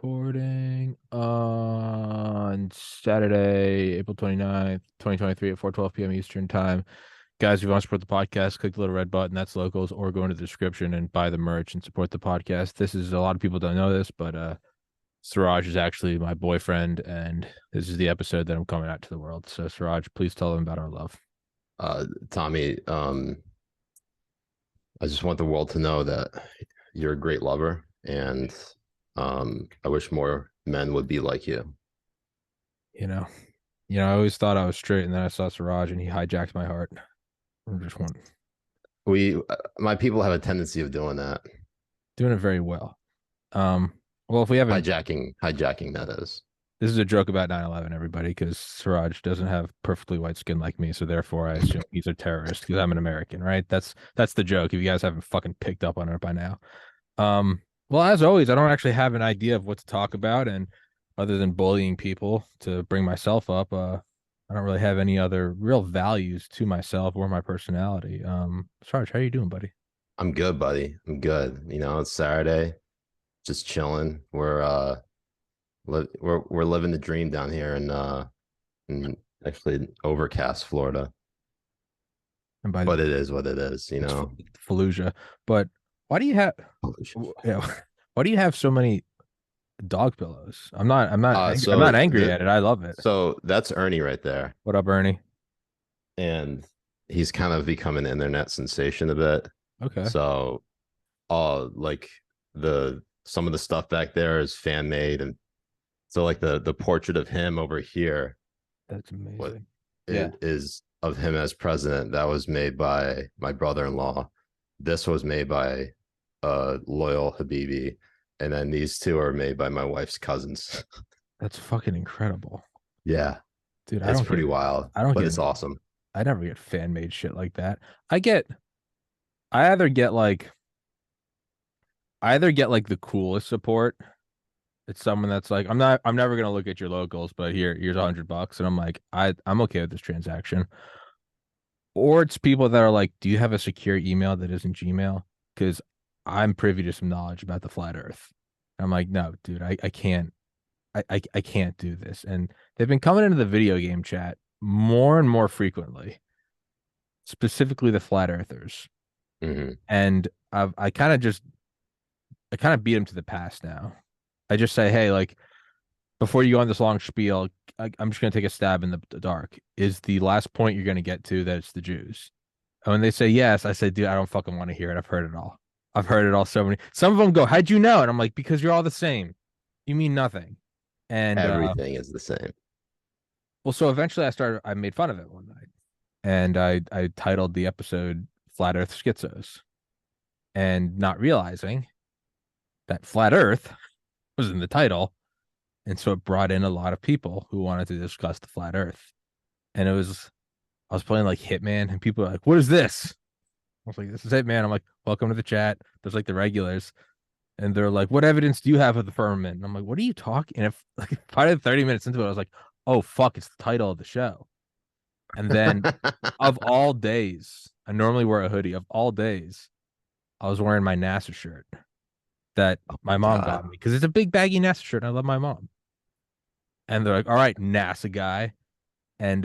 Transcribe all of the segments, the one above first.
recording on Saturday, April 29th, 2023 at 4:12 p.m. Eastern Time. Guys, if you want to support the podcast, click the little red button. That's locals, or go into the description and buy the merch and support the podcast. This is a lot of people don't know this, but Siraj is actually my boyfriend, and this is the episode that I'm coming out to the world. So, Siraj, please tell them about our love. Tommy, I just want the world to know that you're a great lover, and I wish more men would be like you. You know, I always thought I was straight, and then I saw Siraj, and he hijacked my heart. I just want My people have a tendency of doing that. doing it very well. Well, if we haven't Hijacking that is. This is a joke about 9/11, everybody, because Siraj doesn't have perfectly white skin like me, so therefore I assume he's a terrorist because I'm an American, right? That's the joke. If you guys haven't fucking picked up on it by now. Well, as always, I don't actually have an idea of what to talk about, and other than bullying people to bring myself up, I don't really have any other real values to myself or my personality. Sarge, how you doing, buddy? I'm good, buddy. I'm good. You know, it's Saturday, just chilling. We're living the dream down here in actually overcast Florida. And by But it is what it is, you it's know. Fallujah. But why do you have why do you have so many dog pillows? I'm not I'm not angry at it. I love it. So that's Ernie right there. What up, Ernie? And he's kind of become an internet sensation a bit. Okay. So like some of the stuff back there is fan made, and so like the portrait of him over here, That's amazing. what it is of him as president, that was made by my brother-in-law. This was made by loyal Habibi, and then these two are made by my wife's cousins. That's fucking incredible. Yeah, Dude, it's pretty wild. But it's awesome. I never get fan made shit like that. I either get like the coolest support. It's someone that's like, I'm never gonna look at your locals, but here's $100, and I'm like, I'm okay with this transaction. Or it's people that are like, do you have a secure email that isn't Gmail? Because I'm privy to some knowledge about the flat Earth. And I'm like, no, dude, I can't, I can't do this. And they've been coming into the video game chat more and more frequently, specifically the flat earthers. Mm-hmm. And I kind of beat them to the past now. I just say, hey, like, before you go on this long spiel, I'm just going to take a stab in the dark. Is the last point you're going to get to that it's the Jews? And when they say yes, I say, dude, I don't fucking want to hear it. I've heard it all. I've heard it all so many. Some of them go, how'd you know? And I'm like, because you're all the same. You mean nothing. And everything is the same. Well, so eventually I made fun of it one night. And I titled the episode Flat Earth Schizos. And not realizing that Flat Earth was in the title. And so it brought in a lot of people who wanted to discuss the flat Earth. And I was playing like Hitman, and people are like, what is this? I was like, this is Hitman. I'm like, welcome to the chat. There's like the regulars. And they're like, what evidence do you have of the firmament? And I'm like, what are you talking? And if like probably 30 minutes into it, I was like, oh fuck, it's the title of the show. And then of all days, I normally wear a hoodie. Of all days, I was wearing my NASA shirt that my mom got me because it's a big baggy NASA shirt. And I love my mom. And they're like, all right, NASA guy. And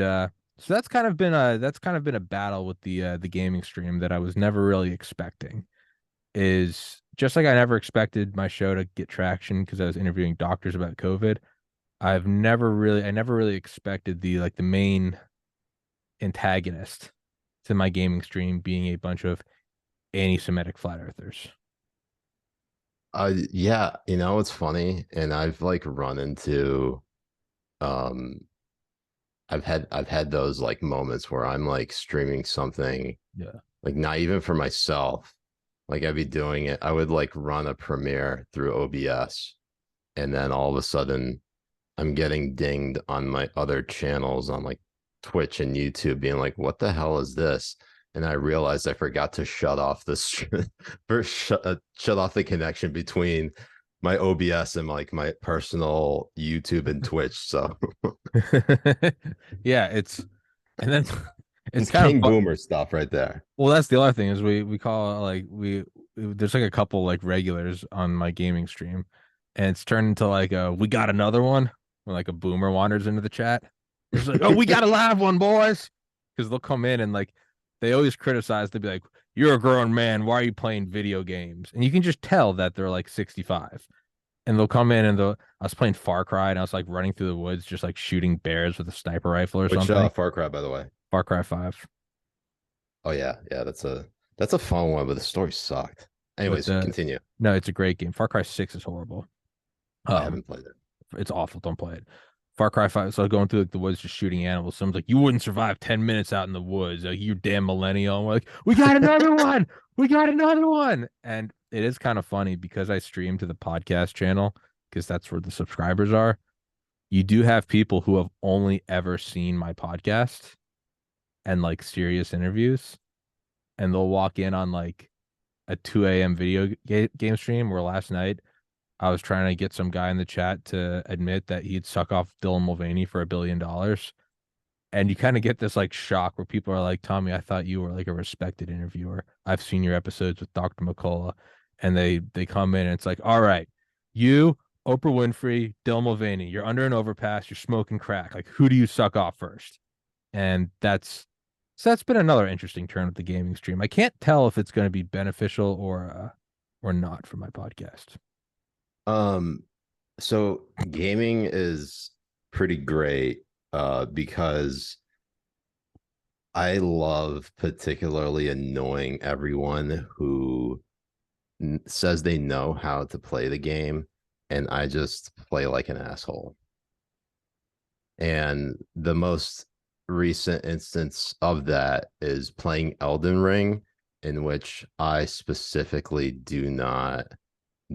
so that's kind of been a battle with the gaming stream that I was never really expecting. Is just like I never expected my show to get traction because I was interviewing doctors about COVID. I never really expected the main antagonist to my gaming stream being a bunch of anti-Semitic flat earthers. Yeah, you know, it's funny, and I've like run into I've had those like moments where I'm like streaming something, like not even for myself. Like I'd be doing it, I would like run a premiere through OBS, and then all of a sudden I'm getting dinged on my other channels on like Twitch and YouTube being like, what the hell is this? And I realized I forgot to shut off shut off the connection between my OBS and like my personal YouTube and Twitch. So yeah, it's kind King Boomer stuff right there. Well, that's the other thing is we call it like there's like a couple like regulars on my gaming stream, and it's turned into like a we got another one when like a boomer wanders into the chat. It's like, oh, we got a live one, boys. Because they'll come in and like they always criticize, they'll be like, you're a grown man, why are you playing video games? And you can just tell that they're like 65. And they'll come in and I was playing Far Cry and I was like running through the woods just like shooting bears with a sniper rifle or Which something. Far Cry, by the way? Far Cry 5. Oh yeah, yeah, that's a fun one, but the story sucked. Anyways, continue. No, it's a great game. Far Cry 6 is horrible. I haven't played it. It's awful. Don't play it. Far Cry 5. So going through like the woods just shooting animals. Someone's like, you wouldn't survive 10 minutes out in the woods. Like, you damn millennial. And we're like, we got another one. We got another one. And it is kind of funny because I stream to the podcast channel because that's where the subscribers are. You do have people who have only ever seen my podcast and like serious interviews, and they'll walk in on like a 2 a.m. video game stream where last night I was trying to get some guy in the chat to admit that he'd suck off Dylan Mulvaney for $1 billion. And you kind of get this like shock where people are like, Tommy, I thought you were like a respected interviewer. I've seen your episodes with Dr. McCullough. And they come in and it's like, all right, you, Oprah Winfrey, Dylan Mulvaney, you're under an overpass, you're smoking crack. Like, who do you suck off first? And that's been another interesting turn of the gaming stream. I can't tell if it's going to be beneficial or not for my podcast. So gaming is pretty great because I love particularly annoying everyone who says they know how to play the game, and I just play like an asshole. And the most recent instance of that is playing Elden Ring, in which I specifically do not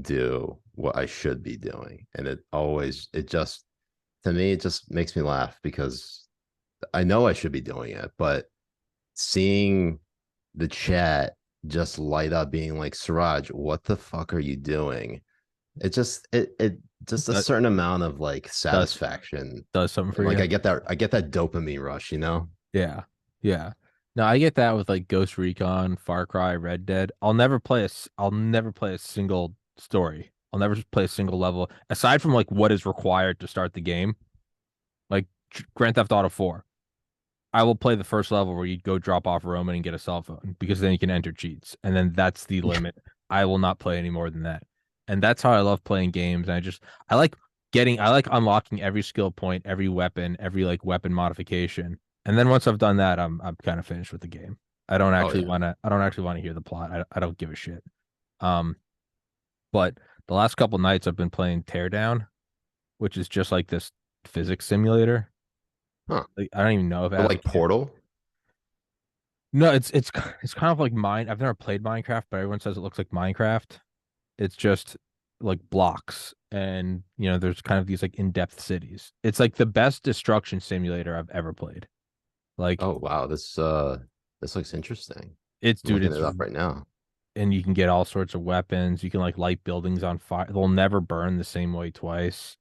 do what I should be doing. And it just, to me, it just makes me laugh because I know I should be doing it, but seeing the chat just light up being like, Siraj, what the fuck are you doing? It just a certain amount of like satisfaction does something for like you. I get that dopamine rush, you know? Yeah. No, I get that with like Ghost Recon, Far Cry, Red Dead. I'll never play a single story. I'll never play a single level aside from like what is required to start the game. Like Grand Theft Auto 4. I will play the first level where you go drop off Roman and get a cell phone because then you can enter cheats. And then that's the limit. I will not play any more than that. And that's how I love playing games. And I like unlocking every skill point, every weapon, every like weapon modification. And then once I've done that, I'm kind of finished with the game. I don't actually want to hear the plot. I don't give a shit. But the last couple nights I've been playing Teardown, which is just like this physics simulator. Huh. Like, I don't even know if it has like Portal. No, it's kind of like mine. I've never played Minecraft, but everyone says it looks like Minecraft. It's just like blocks, and there's kind of these like in-depth cities. It's like the best destruction simulator I've ever played. Like, oh wow, this looks interesting. It's looking it up right now. And you can get all sorts of weapons. You can like light buildings on fire. They'll never burn the same way twice.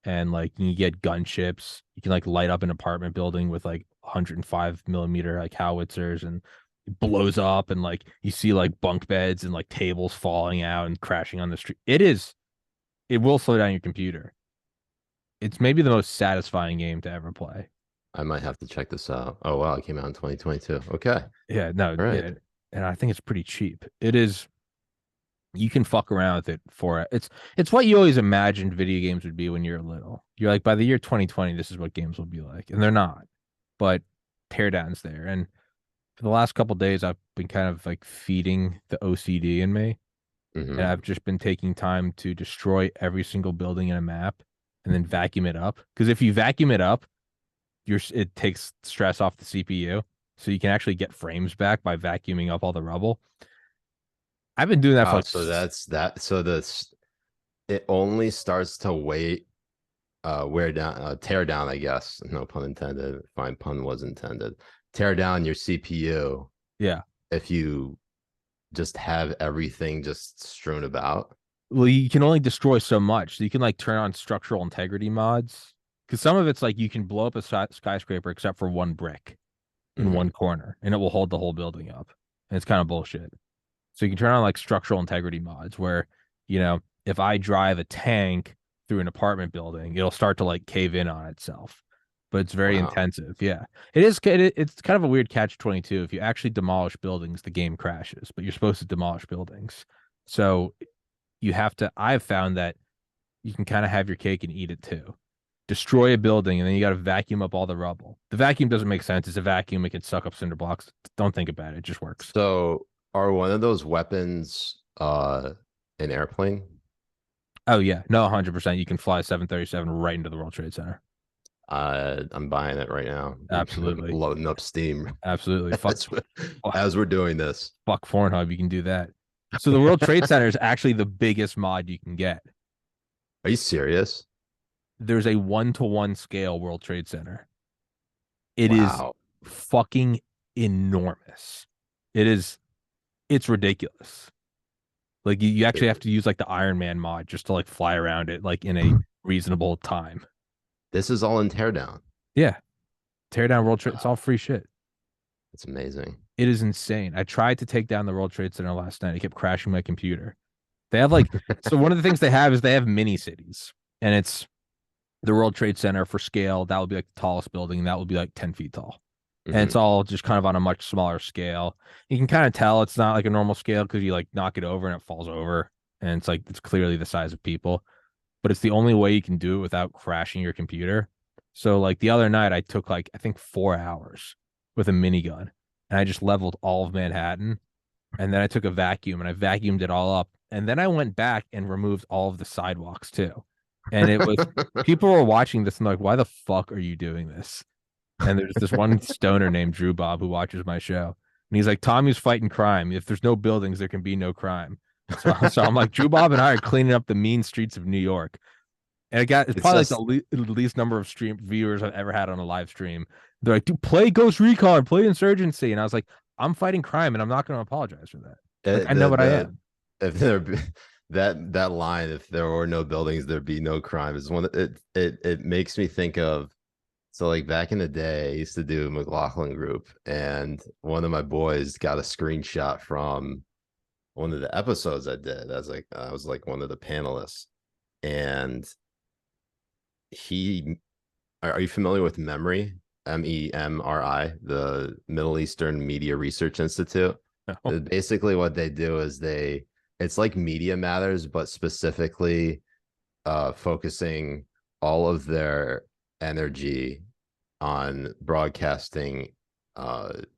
And like you get gunships. You can like light up an apartment building with like 105 millimeter like howitzers, and it blows up, and like you see like bunk beds and like tables falling out and crashing on the street. It will slow down your computer. It's maybe the most satisfying game to ever play. I might have to check this out. Oh wow, it came out in 2022. Okay. Yeah, no, right. Yeah, and I think it's pretty cheap. It is. You can fuck around with it for it. It's what you always imagined video games would be when you're little. You're like, by the year 2020, this is what games will be like, and they're not. But Teardown's there, and for the last couple days, I've been kind of like feeding the OCD in me, and I've just been taking time to destroy every single building in a map, and then vacuum it up. Because if you vacuum it up, it takes stress off the CPU, so you can actually get frames back by vacuuming up all the rubble. I've been doing that for like, so that's that. So it only starts to tear down, I guess. No pun intended. Fine, pun was intended. Tear down your CPU. Yeah. If you just have everything just strewn about. Well, you can only destroy so much. So you can like turn on structural integrity mods. Because some of it's like you can blow up a skyscraper except for one brick in one corner, and it will hold the whole building up. And it's kind of bullshit. So you can turn on like structural integrity mods where, if I drive a tank through an apartment building, it'll start to like cave in on itself. But it's very Wow. intensive. Yeah. It is it's kind of a weird catch 22. If you actually demolish buildings, the game crashes, but you're supposed to demolish buildings. So you have to I've found that you can kind of have your cake and eat it too. Destroy a building and then you got to vacuum up all the rubble. The vacuum doesn't make sense. It's a vacuum. It can suck up cinder blocks. Don't think about it. It just works. So are one of those weapons an airplane? Oh yeah, no, 100%. You can fly 737 right into the World Trade Center. I'm buying it right now. Absolutely, Loading up Steam absolutely. as we're doing this. Fuck Pornhub. You can do that. So the World Trade Center is actually the biggest mod you can get. Are you serious? There's a 1-to-1 scale World Trade Center. It is Wow. fucking enormous. It's ridiculous. Like you actually have to use like the Iron Man mod just to like fly around it like in a reasonable time. This is all in Teardown. Yeah. Tear down World Trade. It's all free shit. It's amazing. It is insane. I tried to take down the World Trade Center last night. It kept crashing my computer. They have like so one of the things they have is they have mini cities, and it's the World Trade Center for scale. That would be like the tallest building, and that would be like 10 feet tall. And it's all just kind of on a much smaller scale. You can kind of tell it's not like a normal scale because you like knock it over and it falls over, and it's like it's clearly the size of people. But it's the only way you can do it without crashing your computer. So like the other night, I took like I think 4 hours with a minigun, and I just leveled all of Manhattan. And then I took a vacuum and I vacuumed it all up. And then I went back and removed all of the sidewalks too. And it was people were watching this and like, why the fuck are you doing this? And there's this one stoner named Drew Bob who watches my show. And he's like, Tommy's fighting crime. If there's no buildings, there can be no crime. So I'm like, Drew Bob and I are cleaning up the mean streets of New York. And it's probably just like the least number of stream viewers I've ever had on a live stream. They're like, dude, play Ghost Recon, play Insurgency. And I was like, I'm fighting crime and I'm not going to apologize for that. Like, I know what I am. If there that line, if there were no buildings, there'd be no crime, is one it makes me think of. So like back in the day, I used to do McLaughlin Group, and one of my boys got a screenshot from one of the episodes I did. I was like one of the panelists, and are you familiar with MEMRI? MEMRI, the Middle Eastern Media Research Institute? No. Basically, what they do is it's like Media Matters, but specifically focusing all of their energy on broadcasting,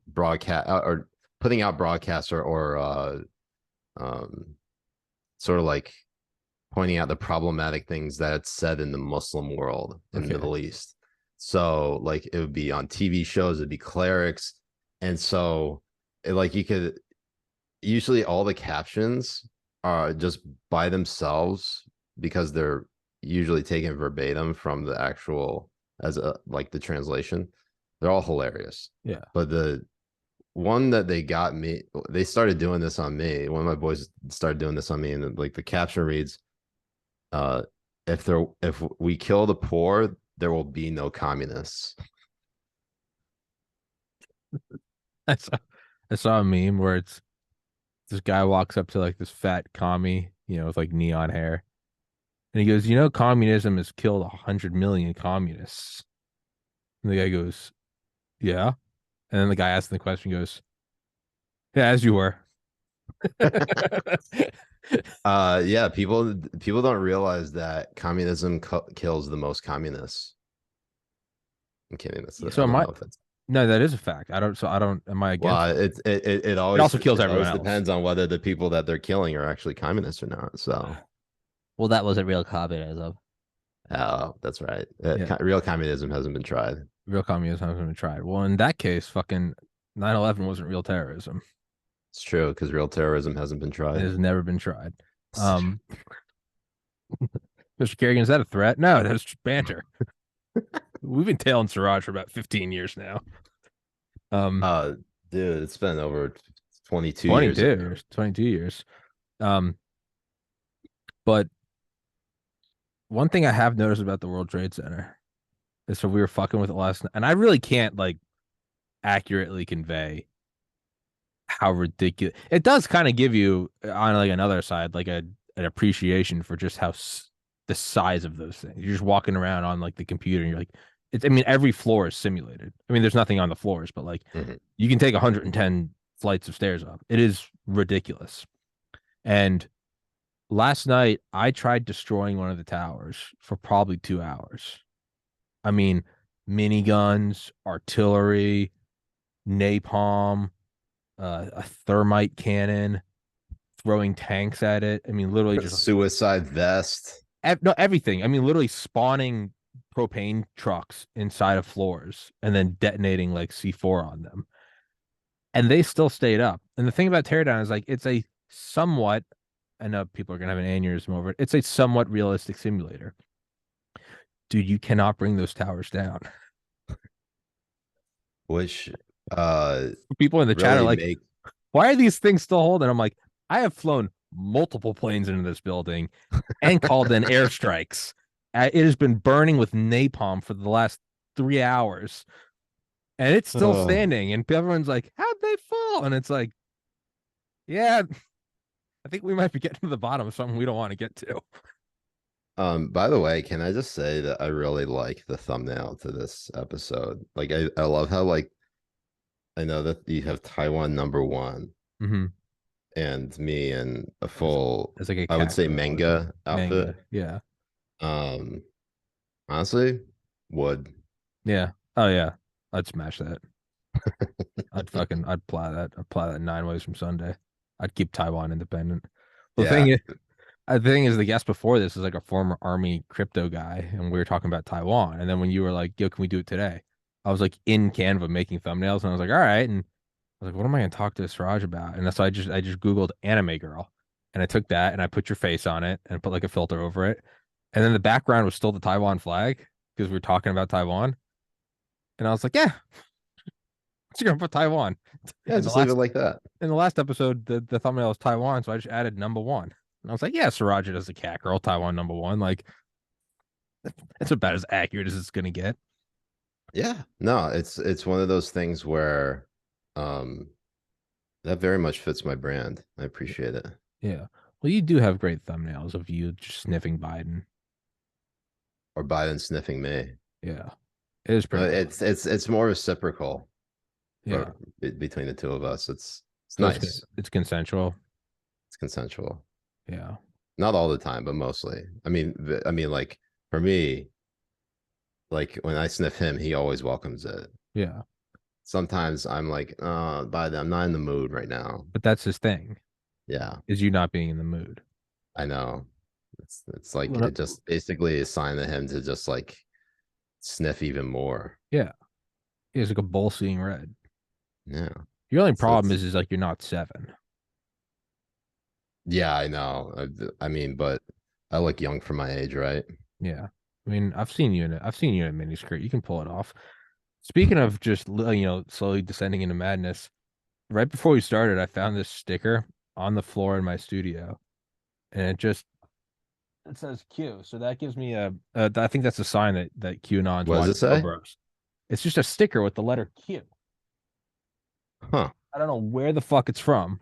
broadcast or putting out broadcasts or sort of like pointing out the problematic things that it's said in the Muslim world in the Middle East. So like it would be on TV shows, it'd be clerics. And so like you could usually all the captions are just by themselves because they're usually taken verbatim from the actual like the translation. They're all hilarious. Yeah. But the one that they started doing this on me. One of my boys started doing this on me, and like the caption reads, if we kill the poor, there will be no communists. I saw a meme where it's this guy walks up to like this fat commie, with like neon hair. And he goes, communism has killed 100 million communists. And the guy goes, yeah. And then the guy asking the question goes, yeah, as you were. Yeah, people don't realize that communism kills the most communists. I'm kidding. No, that is a fact. Am I against? Well, it always also kills everyone else. Depends on whether the people that they're killing are actually communists or not. So, well, that wasn't real communism. Oh, that's right. Real communism hasn't been tried. Real communism hasn't been tried. Well, in that case, fucking 9/11 wasn't real terrorism. It's true, because real terrorism hasn't been tried. It has never been tried. Mr. Carrigan, is that a threat? No, that's just banter. We've been tailing Siraj for about 15 years now. Dude, it's been over 22 years. 22 years. But one thing I have noticed about the World Trade Center is so we were fucking with it last night, and I really can't like accurately convey how ridiculous it does kind of give you on like another side, like a an appreciation for just how the size of those things. You're just walking around on like the computer and you're like, I mean, every floor is simulated. I mean, there's nothing on the floors, but like you can take 110 flights of stairs up. It is ridiculous. And last night I tried destroying one of the towers for probably 2 hours. I mean, miniguns, artillery, napalm, a thermite cannon, throwing tanks at it. I mean, literally just suicide vest. No, everything. I mean, literally spawning propane trucks inside of floors and then detonating like C4 on them. And they still stayed up. And the thing about teardown is like it's a somewhat, I know people are gonna have an aneurysm over it. It's a somewhat realistic simulator. Dude, you cannot bring those towers down. Which people in the chat are like, why are these things still holding? I'm like, I have flown multiple planes into this building and called in airstrikes. It has been burning with napalm for the last 3 hours. And it's still standing. And everyone's like, how'd they fall? And it's like, yeah, I think we might be getting to the bottom of something we don't want to get to. By the way, can I just say that I really like the thumbnail to this episode? Like, I love how, like, I know that you have Taiwan #1 and me in a full, it's like a I would say manga outfit. Yeah. Honestly, would. Yeah. Oh yeah. I'd smash that. I'd apply that 9 ways from Sunday. I'd keep Taiwan independent. The thing is, the guest before this is like a former army crypto guy, and we were talking about Taiwan. And then when you were like, "Yo, can we do it today?" I was like in Canva making thumbnails, and I was like, "All right." And I was like, "What am I going to talk to Siraj about?" And so I just Googled anime girl, and I took that and I put your face on it and put like a filter over it, and then the background was still the Taiwan flag because we were talking about Taiwan. And I was like, "Yeah, you're gonna put Taiwan." Yeah, just leave it like that. In the last episode, the thumbnail was Taiwan, so I just added #1. And I was like, yeah, Siraja does a cat girl, Taiwan #1. Like, that's about as accurate as it's gonna get. Yeah, no, it's one of those things where that very much fits my brand. I appreciate it. Yeah. Well, you do have great thumbnails of you just sniffing Biden. Or Biden sniffing me. Yeah. It is pretty it's more reciprocal. Yeah. Between the two of us. It's so nice. It's consensual. It's consensual. Yeah. Not all the time, but mostly. I mean, like for me, like when I sniff him, he always welcomes it. Yeah. Sometimes I'm like, Biden, I'm not in the mood right now. But that's his thing. Yeah. Is you not being in the mood. I know. It's like it just basically a sign to him to just like sniff even more. Yeah. It's like a bull seeing red. Yeah. Your only problem is like you're not 7. Yeah, I know. I mean, but I look young for my age, right? Yeah. I mean, I've seen you in a miniskirt. You can pull it off. Speaking of just slowly descending into madness, right before we started, I found this sticker on the floor in my studio, and it says Q. So that gives me I think that's a sign that QAnon's what does it say? It's just a sticker with the letter Q. Huh. I don't know where the fuck it's from.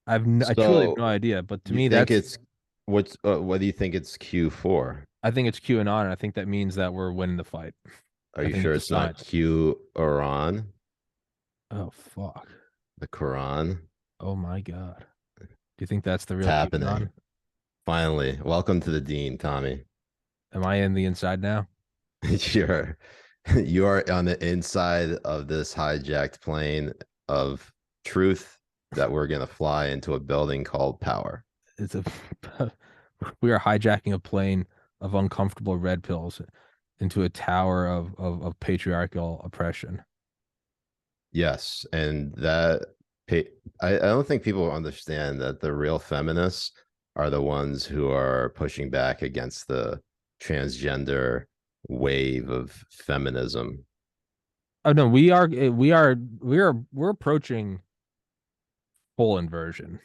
I truly have no idea, but to me that's what do you think it's Q for? I think it's QAnon, and I think that means that we're winning the fight. Are you sure it's not Q Iran? Oh fuck. The Quran. Oh my god. Do you think that's the real happening? QAnon? Finally, welcome to the Dean, Tommy. Am I in the inside now? You are on the inside of this hijacked plane of truth that we're gonna fly into a building called power. We are hijacking a plane of uncomfortable red pills into a tower of patriarchal oppression. Yes, and that I don't think people understand that the real feminists are the ones who are pushing back against the transgender wave of feminism. Oh no, we're approaching full inversion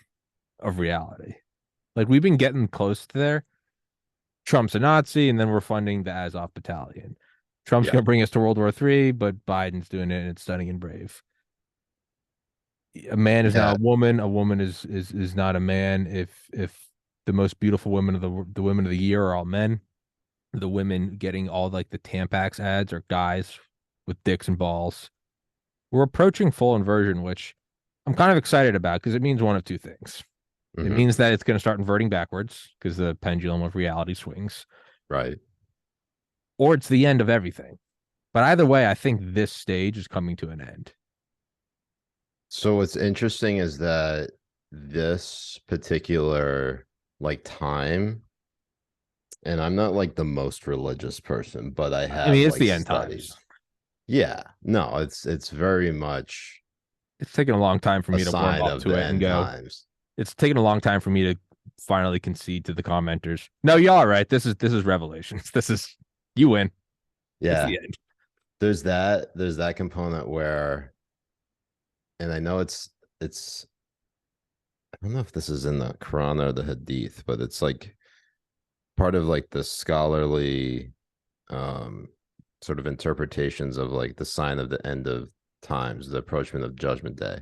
of reality. Like we've been getting close to there. Trump's a Nazi, and then we're funding the Azov Battalion. Trump's gonna bring us to World War III, but Biden's doing it, and it's stunning and brave. A man is not a woman. A woman is not a man. If the most beautiful women of the women of the year are all men. The women getting all like the Tampax ads are guys with dicks and balls. We're approaching full inversion, which I'm kind of excited about because it means one of two things. It means that it's going to start inverting backwards because the pendulum of reality swings. Right. Or it's the end of everything. But either way, I think this stage is coming to an end. So what's interesting is that this particular like time, and I'm not like the most religious person, but I have it's like the end studies. times. Yeah. No, it's very much it's taken a long time for me a to warm sign up of to the it and end go. times. It's taken a long time for me to finally concede to the commenters. No, y'all are right. This is Revelations. This is you win. Yeah. It's the end. There's that component where, and I know it's I don't know if this is in the Quran or the Hadith, but it's like part of like the scholarly sort of interpretations of like the sign of the end of times, the approachment of Judgment Day.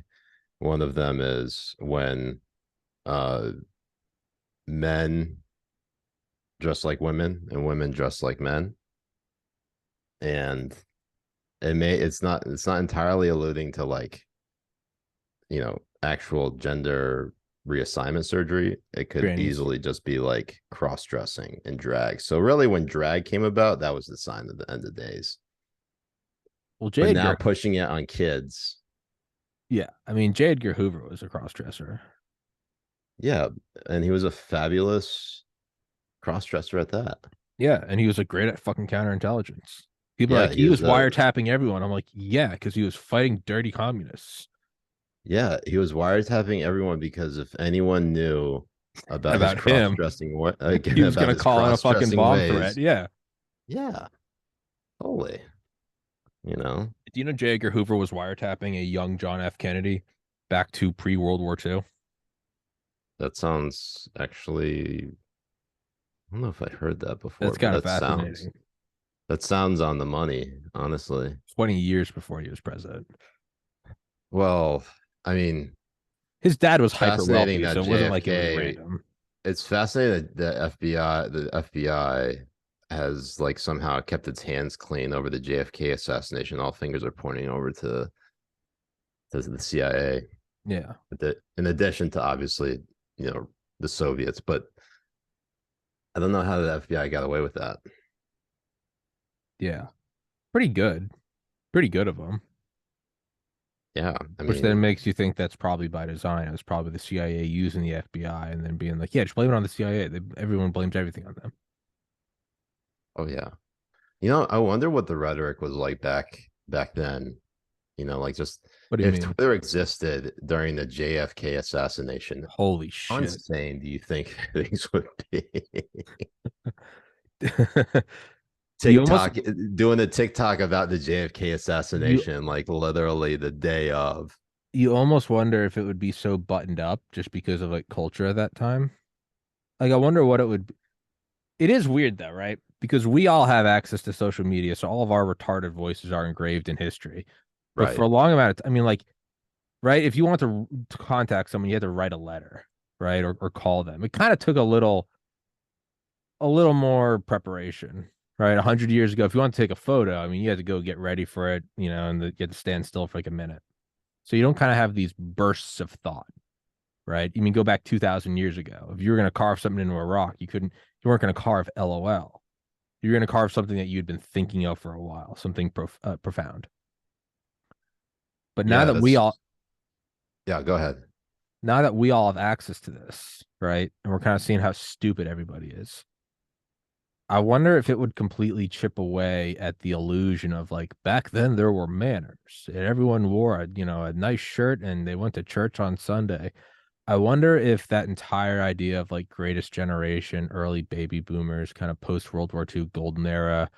One of them is when men dress like women and women dress like men, and it's not entirely alluding to like, you know, actual gender reassignment surgery. It could easily just be like cross-dressing and drag. So really when drag came about, that was the sign of the end of days. Well, but now pushing it on kids. Yeah, I mean, J. Edgar Hoover was a cross-dresser. Yeah, and he was a fabulous cross-dresser at that. Yeah, and he was like great at fucking counterintelligence. People are like, he was wiretapping everyone. I'm like, yeah, because he was fighting dirty communists. Yeah, he was wiretapping everyone because if anyone knew about his cross-dressing, he was going to call in a fucking bomb threat. Yeah. Yeah. Holy. You know? Do you know J. Edgar Hoover was wiretapping a young John F. Kennedy back to pre-World War II? That sounds actually, I don't know if I heard that before. That's kind of fascinating. That sounds on the money, honestly. 20 years before he was president. Well, I mean, his dad was hyper wealthy, so it wasn't like it was random. It's fascinating that the FBI has like somehow kept its hands clean over the JFK assassination. All fingers are pointing over to the CIA. Yeah. In addition to obviously, you know, the Soviets, but I don't know how the FBI got away with that. Yeah. Pretty good of them. Yeah, which then makes you think that's probably by design. It was probably the CIA using the FBI and then being like, yeah, just blame it on the CIA. Everyone blames everything on them. Oh yeah. You know, I wonder what the rhetoric was like back then. You know, like just what do you if mean? Twitter existed during the JFK assassination. Holy shit. How insane do you think things would be? TikTok doing a TikTok about the JFK assassination, like literally the day of. You almost wonder if it would be so buttoned up just because of like culture at that time. Like I wonder what it would be. It is weird though, right? Because we all have access to social media, so all of our retarded voices are engraved in history. But for a long amount of time, I mean, like, right? If you want to contact someone, you had to write a letter, right? Or call them. It kind of took a little more preparation. Right, 100 years ago, if you want to take a photo, I mean, you had to go get ready for it, you know, and you had to stand still for like a minute. So you don't kind of have these bursts of thought, right? You mean go back 2,000 years ago. If you were going to carve something into a rock, you weren't going to carve LOL. You're going to carve something that you'd been thinking of for a while, something profound. But now that we all, yeah, go ahead. Now that we all have access to this, right, and we're kind of seeing how stupid everybody is. I wonder if it would completely chip away at the illusion of like back then there were manners and everyone wore a nice shirt and they went to church on Sunday. I wonder if that entire idea of like greatest generation, early baby boomers, kind of post World War II golden era,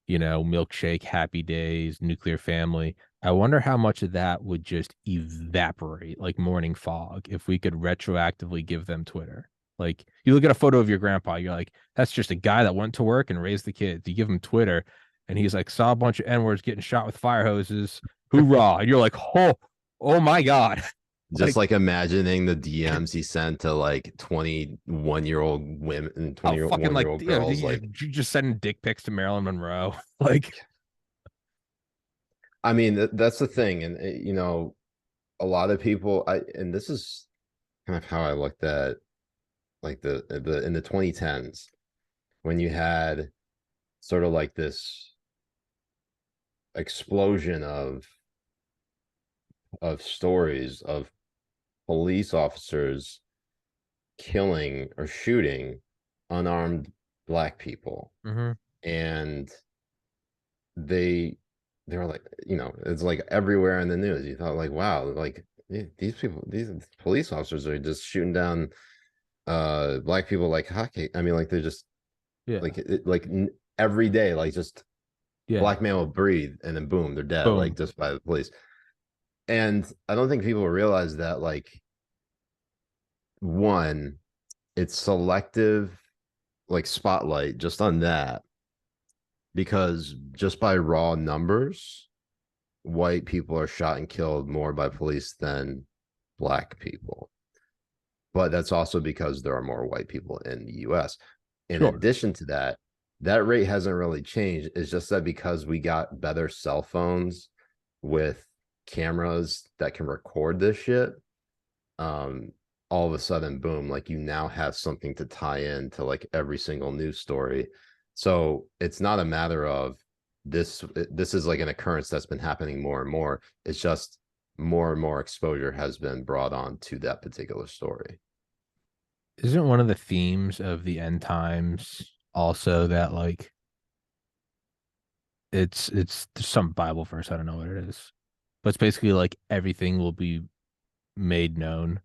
milkshake, happy days, nuclear family. I wonder how much of that would just evaporate like morning fog if we could retroactively give them Twitter. Like you look at a photo of your grandpa, you're like, that's just a guy that went to work and raised the kids. You give him Twitter and he's like, saw a bunch of N-words getting shot with fire hoses. Hoorah. And you're like, oh my God. Just like imagining the DMs he sent to like 21-year-old women and fucking 21-year-old girls. Like, you just sending dick pics to Marilyn Monroe. Like, I mean, that's the thing. And, you know, a lot of people, and this is kind of how I looked at like the in the 2010s when you had sort of like this explosion of stories of police officers killing or shooting unarmed Black people. And they were like, you know, it's like everywhere in the news. You thought like, wow, like these police officers are just shooting down Black people like hockey. I mean, like they're just like every day, like just Black man will breathe and then boom, they're dead, like just by the police. And I don't think people realize that, like, one, it's selective, like spotlight just on that, because just by raw numbers, white people are shot and killed more by police than Black people. But that's also because there are more white people in the US. In addition to that, that rate hasn't really changed. It's just that because we got better cell phones with cameras that can record this shit, all of a sudden, boom, like you now have something to tie in to like every single news story. So it's not a matter of this is like an occurrence that's been happening more and more. It's just more and more exposure has been brought on to that particular story. Isn't one of the themes of the end times also that like it's some Bible verse, I don't know what it is, but it's basically like everything will be made known.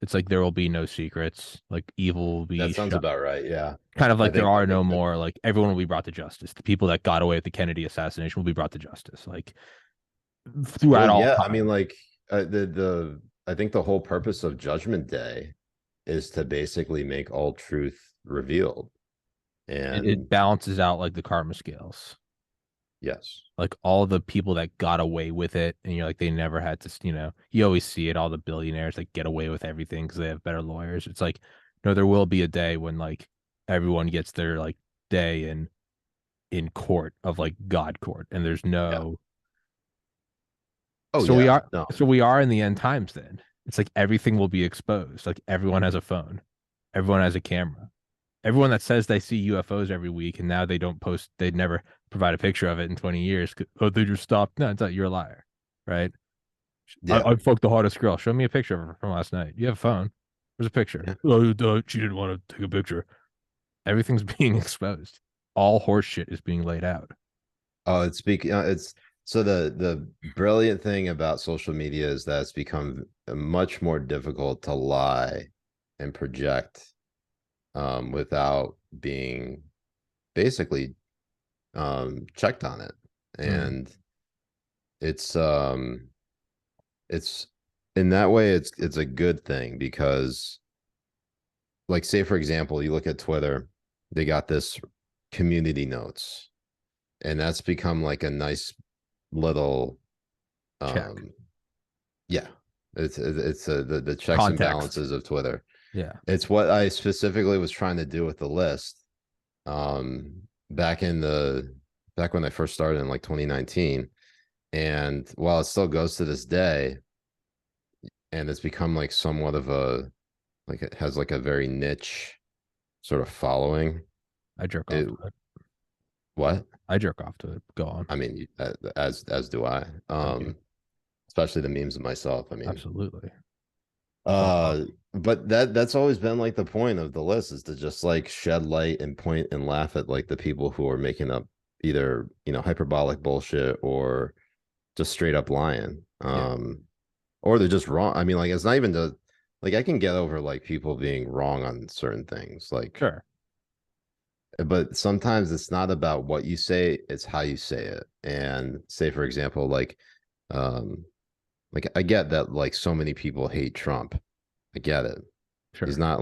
It's like there will be no secrets. Like evil will be. That sounds about right. Yeah. Kind of like there are no more. Like everyone will be brought to justice. The people that got away with the Kennedy assassination will be brought to justice. Like throughout all. Yeah, I mean, like I think the whole purpose of Judgment Day is to basically make all truth revealed, and it balances out like the karma scales. Yes. Like all the people that got away with it, and you're like, they never had to, you know, you always see it, all the billionaires that get away with everything because they have better lawyers. It's like, no, there will be a day when like everyone gets their like day in court of like God court, and there's no. Oh, so we are so we are in the end times then. It's like everything will be exposed. Like everyone has a phone, everyone has a camera. Everyone that says they see UFOs every week and now they don't post, they'd never provide a picture of it in 20 years. Oh, they just stopped. No, it's not, you're a liar, right? Yeah. I fucked the hottest girl. Show me a picture of her from last night. You have a phone. There's a picture. Yeah. Oh, she didn't want to take a picture. Everything's being exposed. All horse shit is being laid out. Oh, it's so the brilliant thing about social media is that it's become much more difficult to lie and project without being basically checked on it. And it's in that way it's a good thing, because like, say for example, you look at Twitter, they got this community notes, and that's become like a nice little check. Yeah, it's the checks and balances of Twitter. Yeah, it's what I specifically was trying to do with the list back when I first started in like 2019. And while it still goes to this day, and it's become like somewhat of a, like it has like a very niche sort of following. I jerk off to it. What? I jerk off to it. Go on. I mean, as do I. Especially the memes of myself. I mean, absolutely. But that's always been like the point of the list, is to just like shed light and point and laugh at like the people who are making up either, you know, hyperbolic bullshit or just straight up lying. Or they're just wrong. I mean, like, it's not even like, I can get over like people being wrong on certain things, like, sure, but sometimes it's not about what you say, it's how you say it. And say for example, like I get that like so many people hate Trump. I get it. Sure. He's not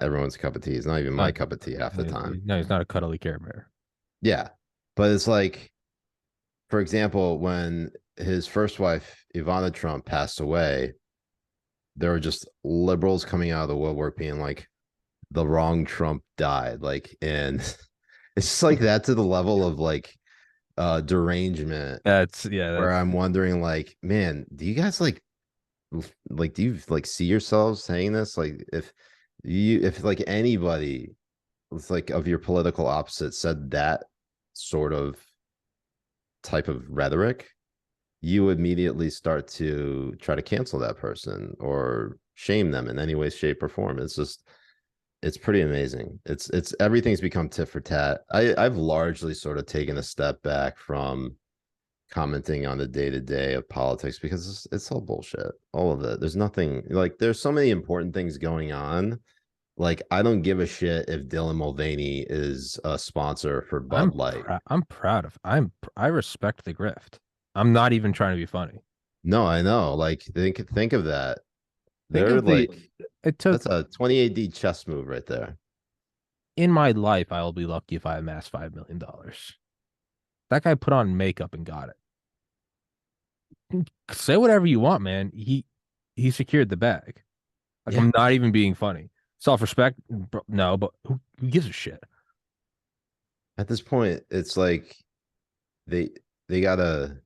everyone's cup of tea. He's not even my cup of tea half the time. No, he's not a cuddly Care Bear. Yeah. But it's like, for example, when his first wife, Ivana Trump, passed away, there were just liberals coming out of the woodwork being like, the wrong Trump died. Like, and it's just like that to the level of like derangement. That's where I'm wondering, like, man, do you guys like do you like see yourselves saying this? Like, if like anybody with like of your political opposite said that sort of type of rhetoric, you immediately start to try to cancel that person or shame them in any way, shape, or form. It's just, it's pretty amazing. It's everything's become tit for tat. I've largely sort of taken a step back from commenting on the day-to-day of politics because it's all bullshit, all of it. There's nothing, like, there's so many important things going on. Like, I don't give a shit if Dylan Mulvaney is a sponsor for Bud Light. I'm proud of. I respect the grift. I'm not even trying to be funny. No, I know. Like, think of that. Think They're of the. like, It took that's a 20 AD chess move right there. in my life. I will be lucky if I amass $5 million. That guy put on makeup and got it. Say whatever you want, man. He secured the bag. Like, Yeah. I'm not even being funny. Self-respect, no, but who gives a shit? At this point, it's like they gotta.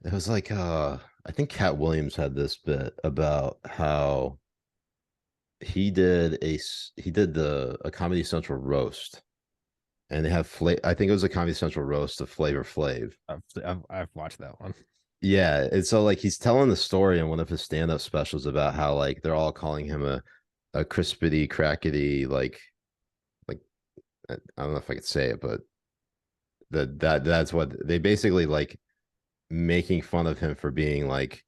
It was like I think Cat Williams had this bit about how he did a Comedy Central roast, and they have I think it was a Comedy Central roast of Flavor Flav. I've watched that one. Yeah, and so like he's telling the story in one of his stand-up specials about how like they're all calling him a crispity crackety like I don't know if I could say it, but that's what they basically like, making fun of him for being like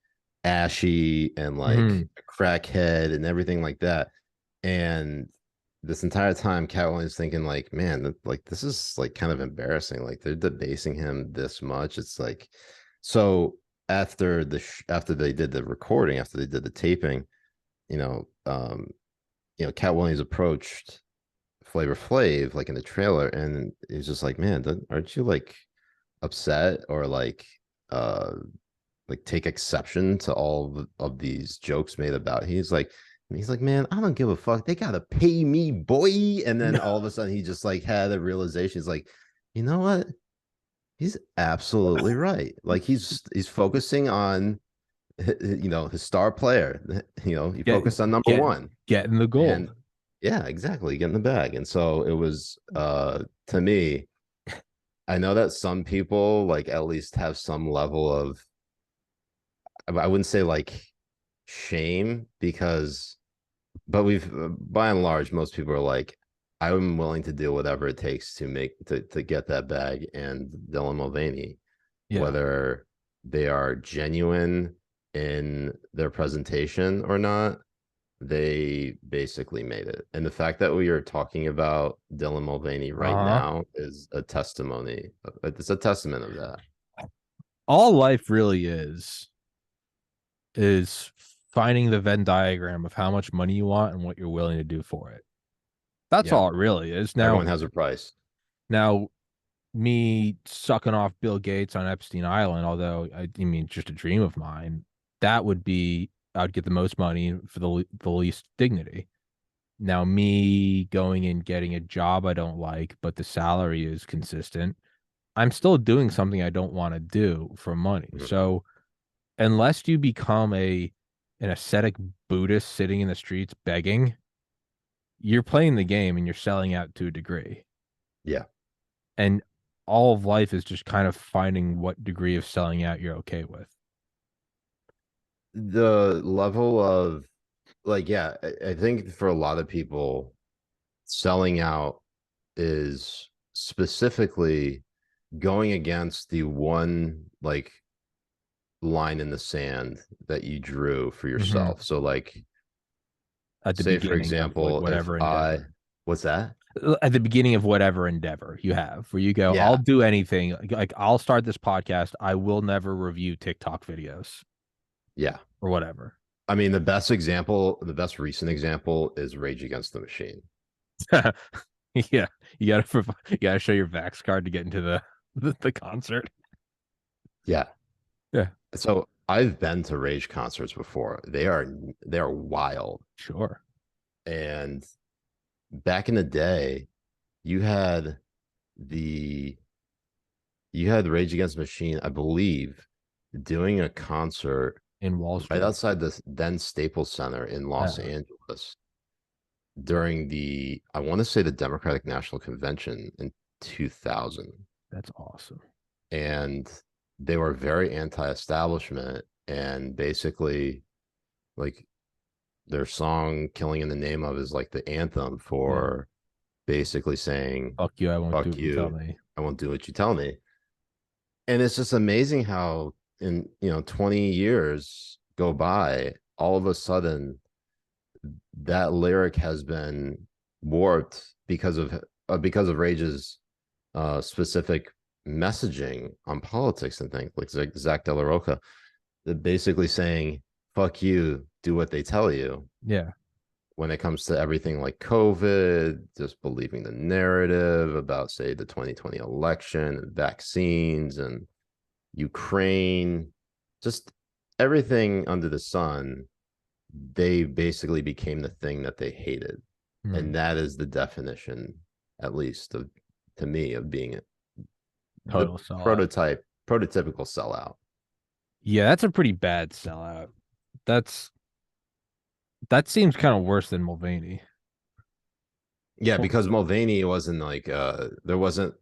ashy and like a crackhead and everything like that. And this entire time, Cat Williams thinking like, man, like this is like kind of embarrassing. Like they're debasing him this much. It's like, so after after they did the recording, after they did the taping, you know, Cat Williams approached Flavor Flav like in the trailer, and he's just like, man, aren't you like upset or uh like take exception to all of these jokes made about? He's like, man, I don't give a fuck, they gotta pay me, boy. And then all of a sudden he just like had a realization. He's like, you know what, he's absolutely right. Like he's focusing on his star player. He focused on number one, getting the gold. and yeah, exactly, getting the bag. And so it was to me, I know that some people like at least have some level of, I wouldn't say like shame, because, but we've by and large, most people are like, I'm willing to do whatever it takes to get that bag. And Dylan Mulvaney, whether they are genuine in their presentation or not, they basically made it. And the fact that we are talking about Dylan Mulvaney right now is a testimony. It's a testament of that. All life really is finding the Venn diagram of how much money you want and what you're willing to do for it. That's all it really is. Now everyone has a price. Now, me sucking off Bill Gates on Epstein Island, although I mean just a dream of mine, that would be, I would get the most money for the least dignity. Now, me going and getting a job I don't like, but the salary is consistent, I'm still doing something I don't want to do for money. Mm-hmm. So unless you become an ascetic Buddhist sitting in the streets begging, you're playing the game and you're selling out to a degree. Yeah. And all of life is just kind of finding what degree of selling out you're okay with. The level of like, yeah, I think for a lot of people, selling out is specifically going against the one like line in the sand that you drew for yourself. Mm-hmm. So like, at the say for example, like whatever what's that? At the beginning of whatever endeavor you have, where you go, I'll do anything. Like I'll start this podcast. I will never review TikTok videos. Yeah. Or whatever. I mean, the best recent example is Rage Against the Machine. Yeah. You gotta show your Vax card to get into the concert. Yeah. Yeah. So I've been to Rage concerts before. They are wild. Sure. And back in the day, you had the Rage Against the Machine, I believe, doing a concert In Wall Street. right outside the then Staples Center in Los Angeles during I want to say the Democratic National Convention in 2000. That's awesome. And they were very anti-establishment, and basically, like, their song "Killing in the Name of" is like the anthem for basically saying, fuck you, I won't do what you tell me. I won't do what you tell me. And it's just amazing how in 20 years go by, all of a sudden that lyric has been warped because of Rage's specific messaging on politics and things, like Zach De La Roca, basically saying, fuck you, do what they tell you. Yeah. When it comes to everything like COVID, just believing the narrative about, say, the 2020 election, vaccines, and Ukraine, just everything under the sun, they basically became the thing that they hated. And that is the definition, at least to me, of being total the prototypical sellout. Yeah, that's a pretty bad sellout. That seems kind of worse than Mulvaney. Yeah, because Mulvaney wasn't like there wasn't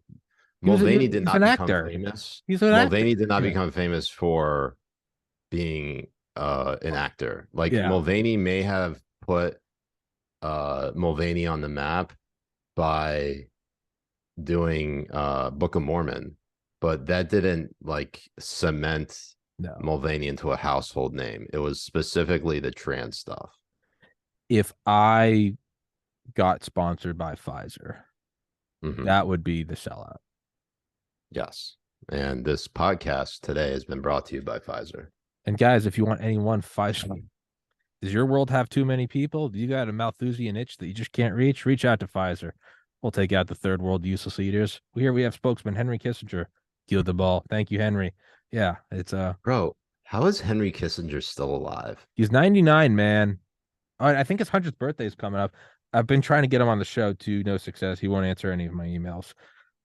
Mulvaney did not become famous. Mulvaney did not become famous for being an actor. Like Mulvaney may have put Mulvaney on the map by doing Book of Mormon, but that didn't like cement Mulvaney into a household name. It was specifically the trans stuff. If I got sponsored by Pfizer, that would be the sellout. Yes. And this podcast today has been brought to you by Pfizer. And guys, if you want any one Pfizer, does your world have too many people? Do you got a Malthusian itch that you just can't reach? Reach out to Pfizer. We'll take out the third world useless eaters. Here we have spokesman Henry Kissinger. Deal the ball. Thank you, Henry. Yeah, it's bro. How is Henry Kissinger still alive? He's 99, man. I think his 100th birthday is coming up. I've been trying to get him on the show to no success. He won't answer any of my emails,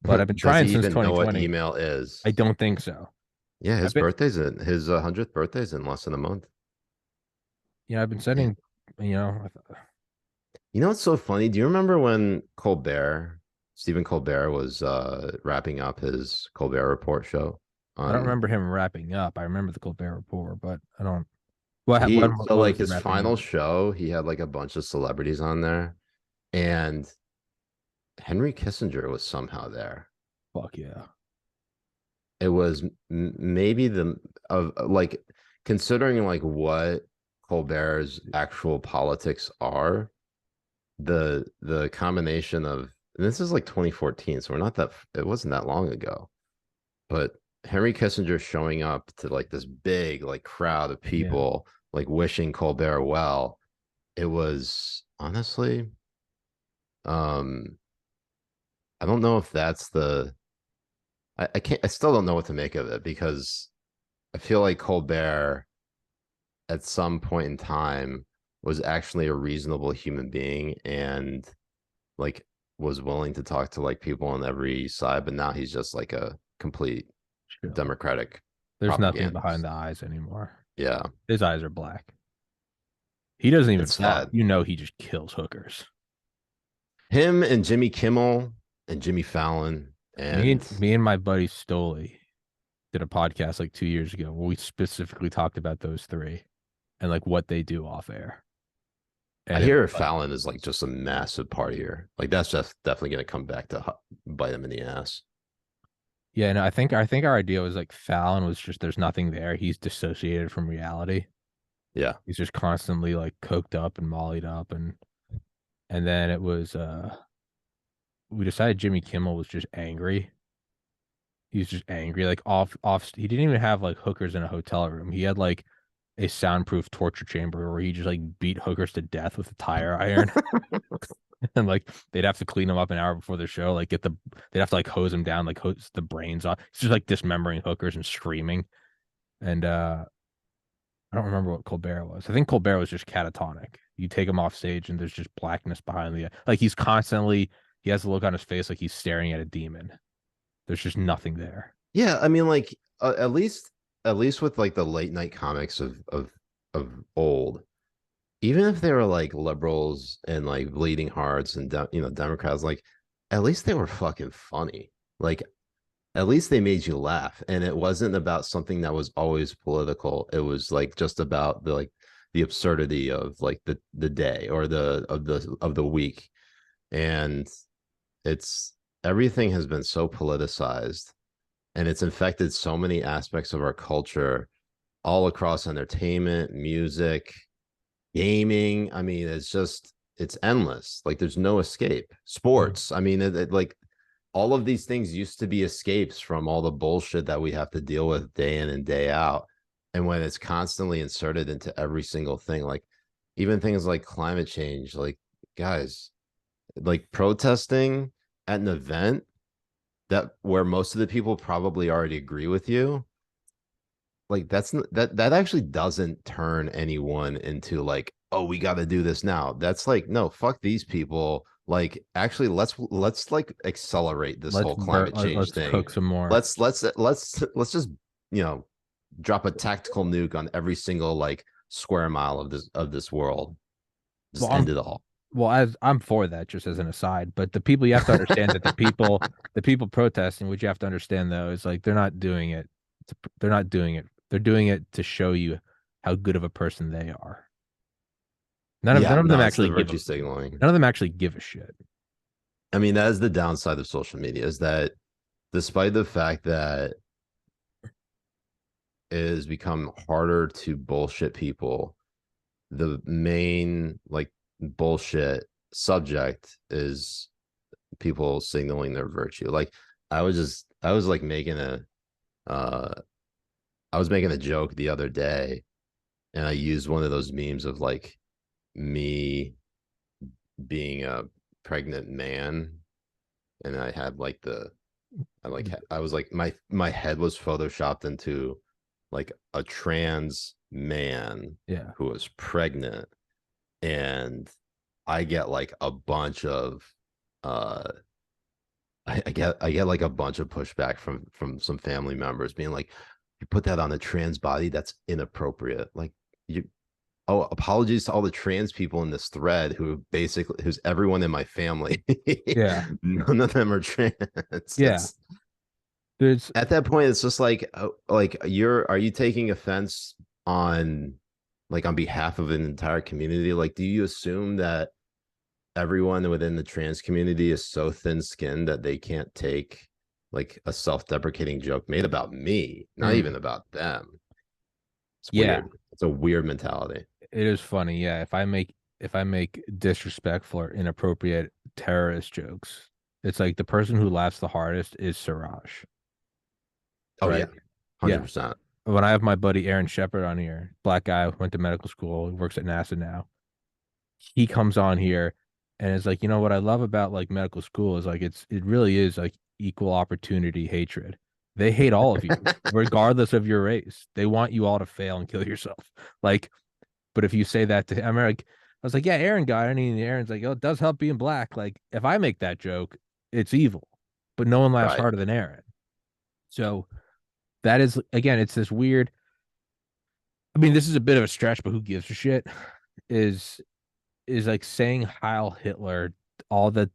but I've been trying since 2020. Know what email is? I don't think so. Yeah, his 100th birthday's in less than a month. Yeah, I've been sending. You know what's so funny? Do you remember when Stephen Colbert was wrapping up his Colbert Report show? I don't remember him wrapping up. I remember the Colbert Report, but I don't. His final show, he had like a bunch of celebrities on there, and Henry Kissinger was somehow there. Fuck yeah! It was maybe considering like what Colbert's actual politics are, the combination of, and this is like 2014, so it wasn't that long ago, but Henry Kissinger showing up to like this big like crowd of people like wishing Colbert well. It was honestly, I don't know if that's I still don't know what to make of it, because I feel like Colbert at some point in time was actually a reasonable human being and like was willing to talk to like people on every side, but now he's just like a complete Democratic. There's nothing behind the eyes anymore. Yeah, his eyes are black. He doesn't even talk. He just kills hookers. Him and Jimmy Kimmel and Jimmy Fallon and me and my buddy Stoley did a podcast like 2 years ago where we specifically talked about those three and like what they do off air. And I hear Fallon is like just a massive partier. Like that's just definitely going to come back to bite him in the ass. Yeah, no, I think our idea was like Fallon was just there's nothing there. He's dissociated from reality. Yeah. He's just constantly like coked up and mollied up, and then it was we decided Jimmy Kimmel was just angry. He was just angry, like off he didn't even have like hookers in a hotel room. He had like a soundproof torture chamber where he just like beat hookers to death with a tire iron. And like they'd have to clean them up an hour before the show, like they'd have to like hose them down, like hose the brains off. It's just like dismembering hookers and screaming. And I don't remember what Colbert was. I think Colbert was just catatonic. You take him off stage and there's just blackness behind the like he has a look on his face like he's staring at a demon. There's just nothing there. Yeah, I mean, like at least with like the late night comics of old, even if they were like liberals and like bleeding hearts and Democrats, like at least they were fucking funny. Like at least they made you laugh, and it wasn't about something that was always political. It was like just about the absurdity of like the day or the week, and it's everything has been so politicized, and it's infected so many aspects of our culture, all across entertainment, music, gaming. I mean, it's endless. Like there's no escape. Sports. I mean, like all of these things used to be escapes from all the bullshit that we have to deal with day in and day out. And when it's constantly inserted into every single thing, like even things like climate change, like guys, like protesting at an event that where most of the people probably already agree with you, like that actually doesn't turn anyone into like, oh, we got to do this now. That's like, no, fuck these people. Like actually let's like accelerate this whole climate change thing. Cook some more. Let's just drop a tactical nuke on every single like square mile of this world. Just end it all. Well, I'm for that, just as an aside. But the people, you have to understand that the people protesting, what you have to understand though is like they're not doing it. They're not doing it. They're doing it to show you how good of a person they are. None of them actually signaling. None of them actually give a shit. I mean, that is the downside of social media, is that despite the fact that it has become harder to bullshit people, the main like bullshit subject is people signaling their virtue. Like I was making a joke the other day, and I used one of those memes of like me being a pregnant man, and I had like I was like my head was photoshopped into like a trans man who was pregnant, and I get like a bunch of I get like a bunch of pushback from some family members being like, you put that on a trans body, that's inappropriate. Like apologies to all the trans people in this thread who's everyone in my family. Yeah. None of them are trans. Yeah. There's at that point, it's just like are you taking offense on like on behalf of an entire community? Like, do you assume that everyone within the trans community is so thin-skinned that they can't take like a self-deprecating joke made about me, not even about them? It's weird. It's a weird mentality. It is funny. Yeah. If I make disrespectful or inappropriate terrorist jokes, it's like the person who laughs the hardest is Siraj. Oh, right? 100%. When I have my buddy Aaron Shepard on here, black guy, went to medical school, works at NASA now. He comes on here and it's like, you know what I love about like medical school is like it really is like equal opportunity hatred. They hate all of you, regardless of your race. They want you all to fail and kill yourself. Like, but if you say that to him, I was like, yeah, Aaron got it. And Aaron's like, oh, it does help being black. Like, if I make that joke, it's evil. But no one laughs harder than Aaron. So that is, again, it's this weird. I mean, this is a bit of a stretch, but who gives a shit? Is like saying Heil Hitler. All the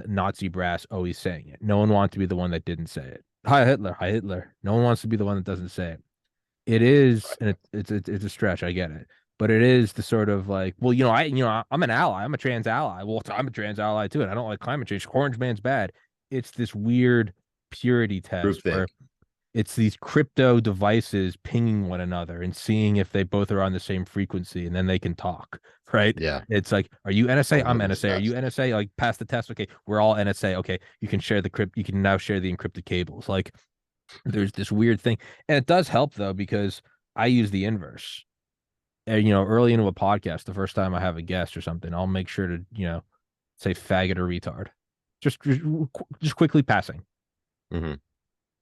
Nazi brass always saying it. No one wants to be the one that didn't say it. Hi Hitler, hi Hitler. No one wants to be the one that doesn't say it. It is, and it's a stretch. I get it, but it is the sort of like, well, I'm an ally. I'm a trans ally. Well, I'm a trans ally too, and I don't like climate change. Orange man's bad. It's this weird purity test where it's these crypto devices pinging one another and seeing if they both are on the same frequency, and then they can talk, right? Yeah. It's like, are you NSA? I'm NSA. Are you NSA? Like, pass the test. Okay, we're all NSA. Okay, you can share you can now share the encrypted cables. Like, there's this weird thing. And it does help though, because I use the inverse. And, early into a podcast, the first time I have a guest or something, I'll make sure to, say faggot or retard. Just quickly passing. Mm-hmm.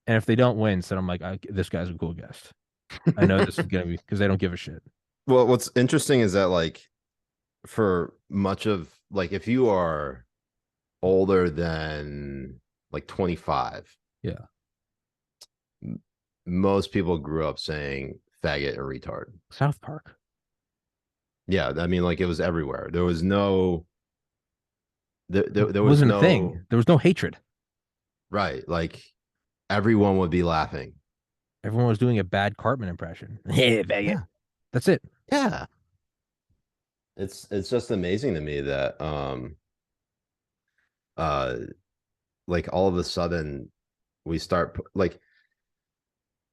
And if they don't win, then I'm like, this guy's a cool guest. I know this is gonna be because they don't give a shit. Well, what's interesting is that like for much of like if you are older than like 25, yeah, most people grew up saying faggot and retard. South Park. Yeah, I mean, like it was everywhere. There was no, there was Wasn't a no, thing. There was no hatred. right. Like everyone would be laughing. Everyone was doing a bad Cartman impression. Yeah, faggot. Yeah. That's it. Yeah. It's just amazing to me that uh like all of a sudden we start like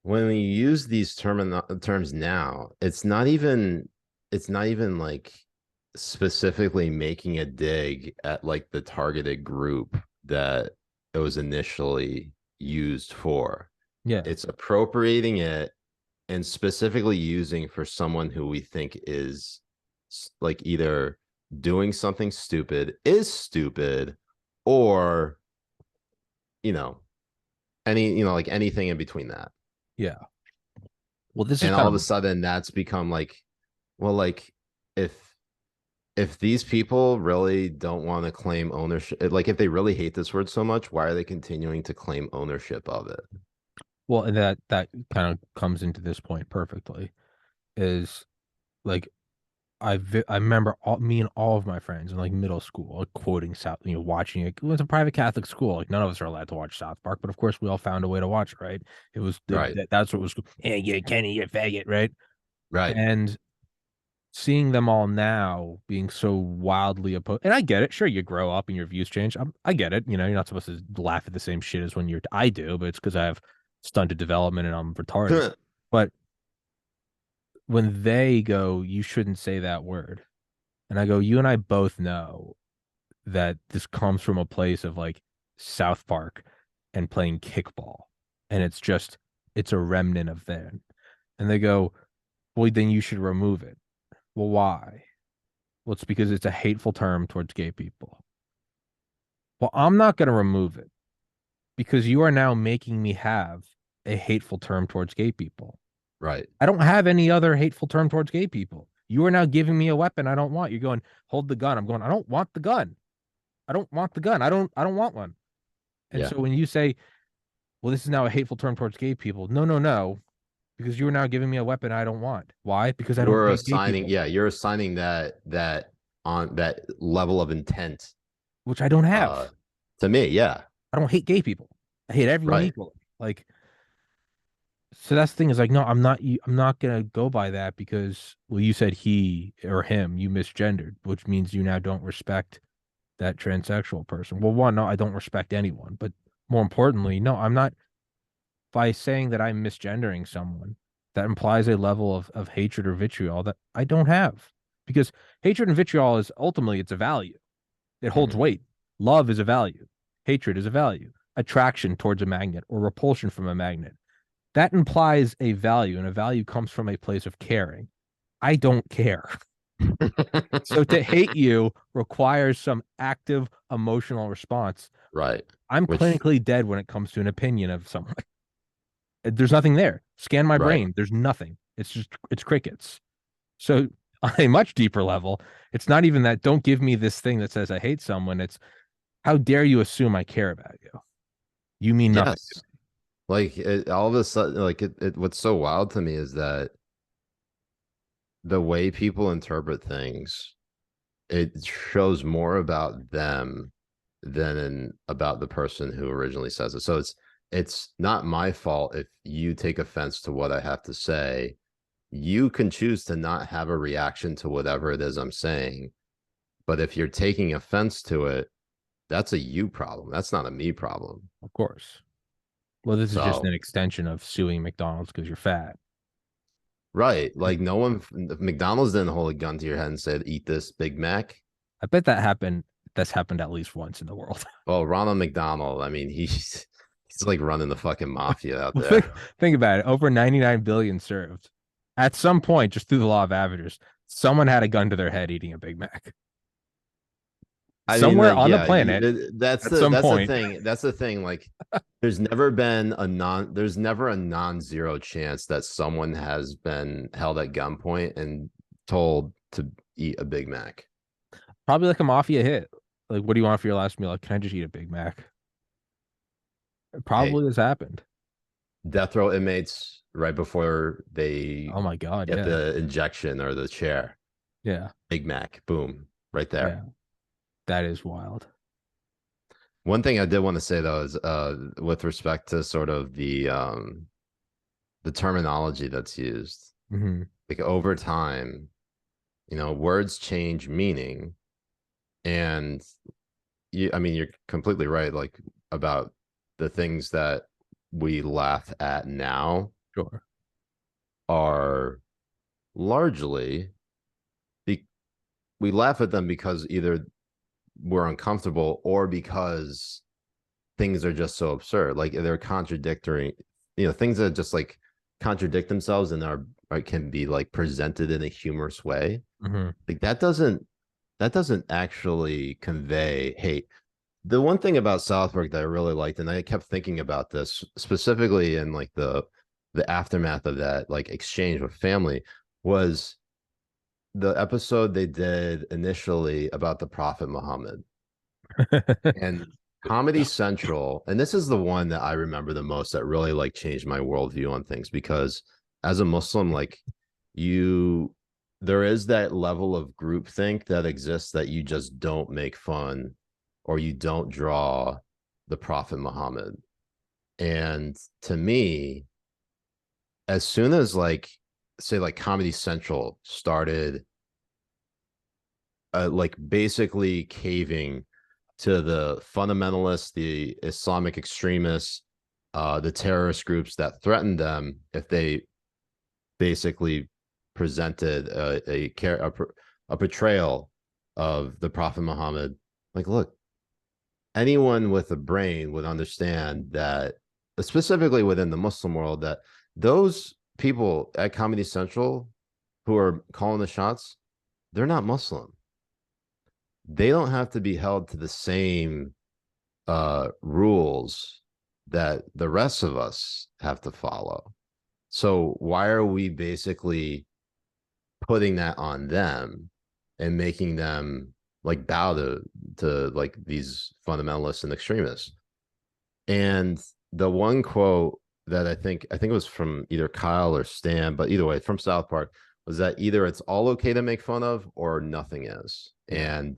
when we use these terms now, it's not even like specifically making a dig at like the targeted group that it was initially used for. Yeah. It's appropriating it and specifically using for someone who we think is like either doing something stupid, is stupid, or you know, like anything in between that. Yeah. Well, this is And kind all of of a sudden that's become like, well, like if these people really don't want to claim ownership, like if they really hate this word so much, why are they continuing to claim ownership of it? well, and that kind of comes into this point perfectly. Is like I remember me and all of my friends in like middle school like quoting South, watching it. It was a private Catholic school. Like none of us are allowed to watch South Park, but of course we all found a way to watch it, right? It was Right. that's what was. Hey, you Kenny, you faggot, right? Right. And seeing them all now being so wildly opposed, and I get it. Sure, you grow up and your views change. I get it. You're not supposed to laugh at the same shit as when I do, but it's because I have stunted development and I'm retarded. But when they go, you shouldn't say that word. And I go, you and I both know that this comes from a place of like South Park and playing kickball. And it's a remnant of that. And they go, well, then you should remove it. Well, why? Well, it's because it's a hateful term towards gay people. Well, I'm not going to remove it because you are now making me have a hateful term towards gay people. Right. I don't have any other hateful term towards gay people. You are now giving me a weapon I don't want. You're going, hold the gun. I'm going, I don't want the gun. I don't want the gun. I don't want one. And Yeah. so when you say, well, this is now a hateful term towards gay people. No, no, no. Because you are now giving me a weapon I don't want. Why? Because I don't hate gay people. Yeah, you're assigning that on that level of intent Which I don't have. to me. Yeah. I don't hate gay people. I hate everyone Right. equally. Like, so that's the thing is like, no, I'm not gonna go by that because well, you said he or him, you misgendered, which means you now don't respect that transsexual person. Well, one, no, I don't respect anyone, but more importantly, no, I'm not by saying that I'm misgendering someone, that implies a level of hatred or vitriol that I don't have. Because hatred and vitriol is ultimately it's a value. It holds weight. Love is a value. Hatred is a value. Attraction towards a magnet or repulsion from a magnet. That implies a value, and a value comes from a place of caring. I don't care. So to hate you requires some active emotional response. Right. I'm clinically dead when it comes to an opinion of someone. There's nothing there. Scan my brain. There's nothing. It's crickets. So on a much deeper level, it's not even that don't give me this thing that says I hate someone. It's how dare you assume I care about you? You mean nothing. Yes. Like all of a sudden, like what's so wild to me is that the way people interpret things, it shows more about them than about the person who originally says it. So it's not my fault if you take offense to what I have to say. You can choose to not have a reaction to whatever it is I'm saying. But if you're taking offense to it, that's a you problem. That's not a me problem. Of course. Well, this is just an extension of suing McDonald's because you're fat. Right. Like no one, McDonald's didn't hold a gun to your head and said, eat this Big Mac. I bet that happened. That's happened at least once in the world. Well, Ronald McDonald, I mean, he's like running the fucking mafia out there. Think about it. Over 99 billion served. At some point, just through the law of averages, someone had a gun to their head eating a Big Mac. somewhere on the planet, that's at some point. the thing. That's the thing. Like, there's never a non-zero chance that someone has been held at gunpoint and told to eat a Big Mac. Probably like a mafia hit. Like, what do you want for your last meal? Like, can I just eat a Big Mac? It probably has happened. Death row inmates right before they oh my god get the injection or the chair. Yeah. Big Mac, boom, right there. Yeah. That is wild. One thing I did want to say though is with respect to sort of the terminology that's used. Mm-hmm. Like over time, you know, words change meaning. And you're completely right, like about the things that we laugh at now Sure. are largely we laugh at them because either we're uncomfortable or because things are just so absurd. Like they're contradictory, you know, things that just like contradict themselves and can be like presented in a humorous way. Mm-hmm. Like that doesn't actually convey hate. The one thing about South Park that I really liked, and I kept thinking about this specifically in like the aftermath of that like exchange with family, was the episode they did initially about the Prophet Muhammad. And Comedy Central, and this is the one that I remember the most that really like changed my worldview on things, because as a Muslim, like there is that level of groupthink that exists that you just don't make fun or you don't draw the Prophet Muhammad. And to me, as soon as like, say like Comedy Central started like basically caving to the fundamentalists, the Islamic extremists, the terrorist groups that threatened them if they basically presented a portrayal of the Prophet Muhammad. Like, look, anyone with a brain would understand that, specifically within the Muslim world, that those people at Comedy Central who are calling the shots, they're not Muslim. They don't have to be held to the same rules that the rest of us have to follow. So why are we basically putting that on them and making them like bow to like these fundamentalists and extremists? And the one quote that I think it was from either Kyle or Stan, but either way, from South Park, was that either it's all okay to make fun of or nothing is. And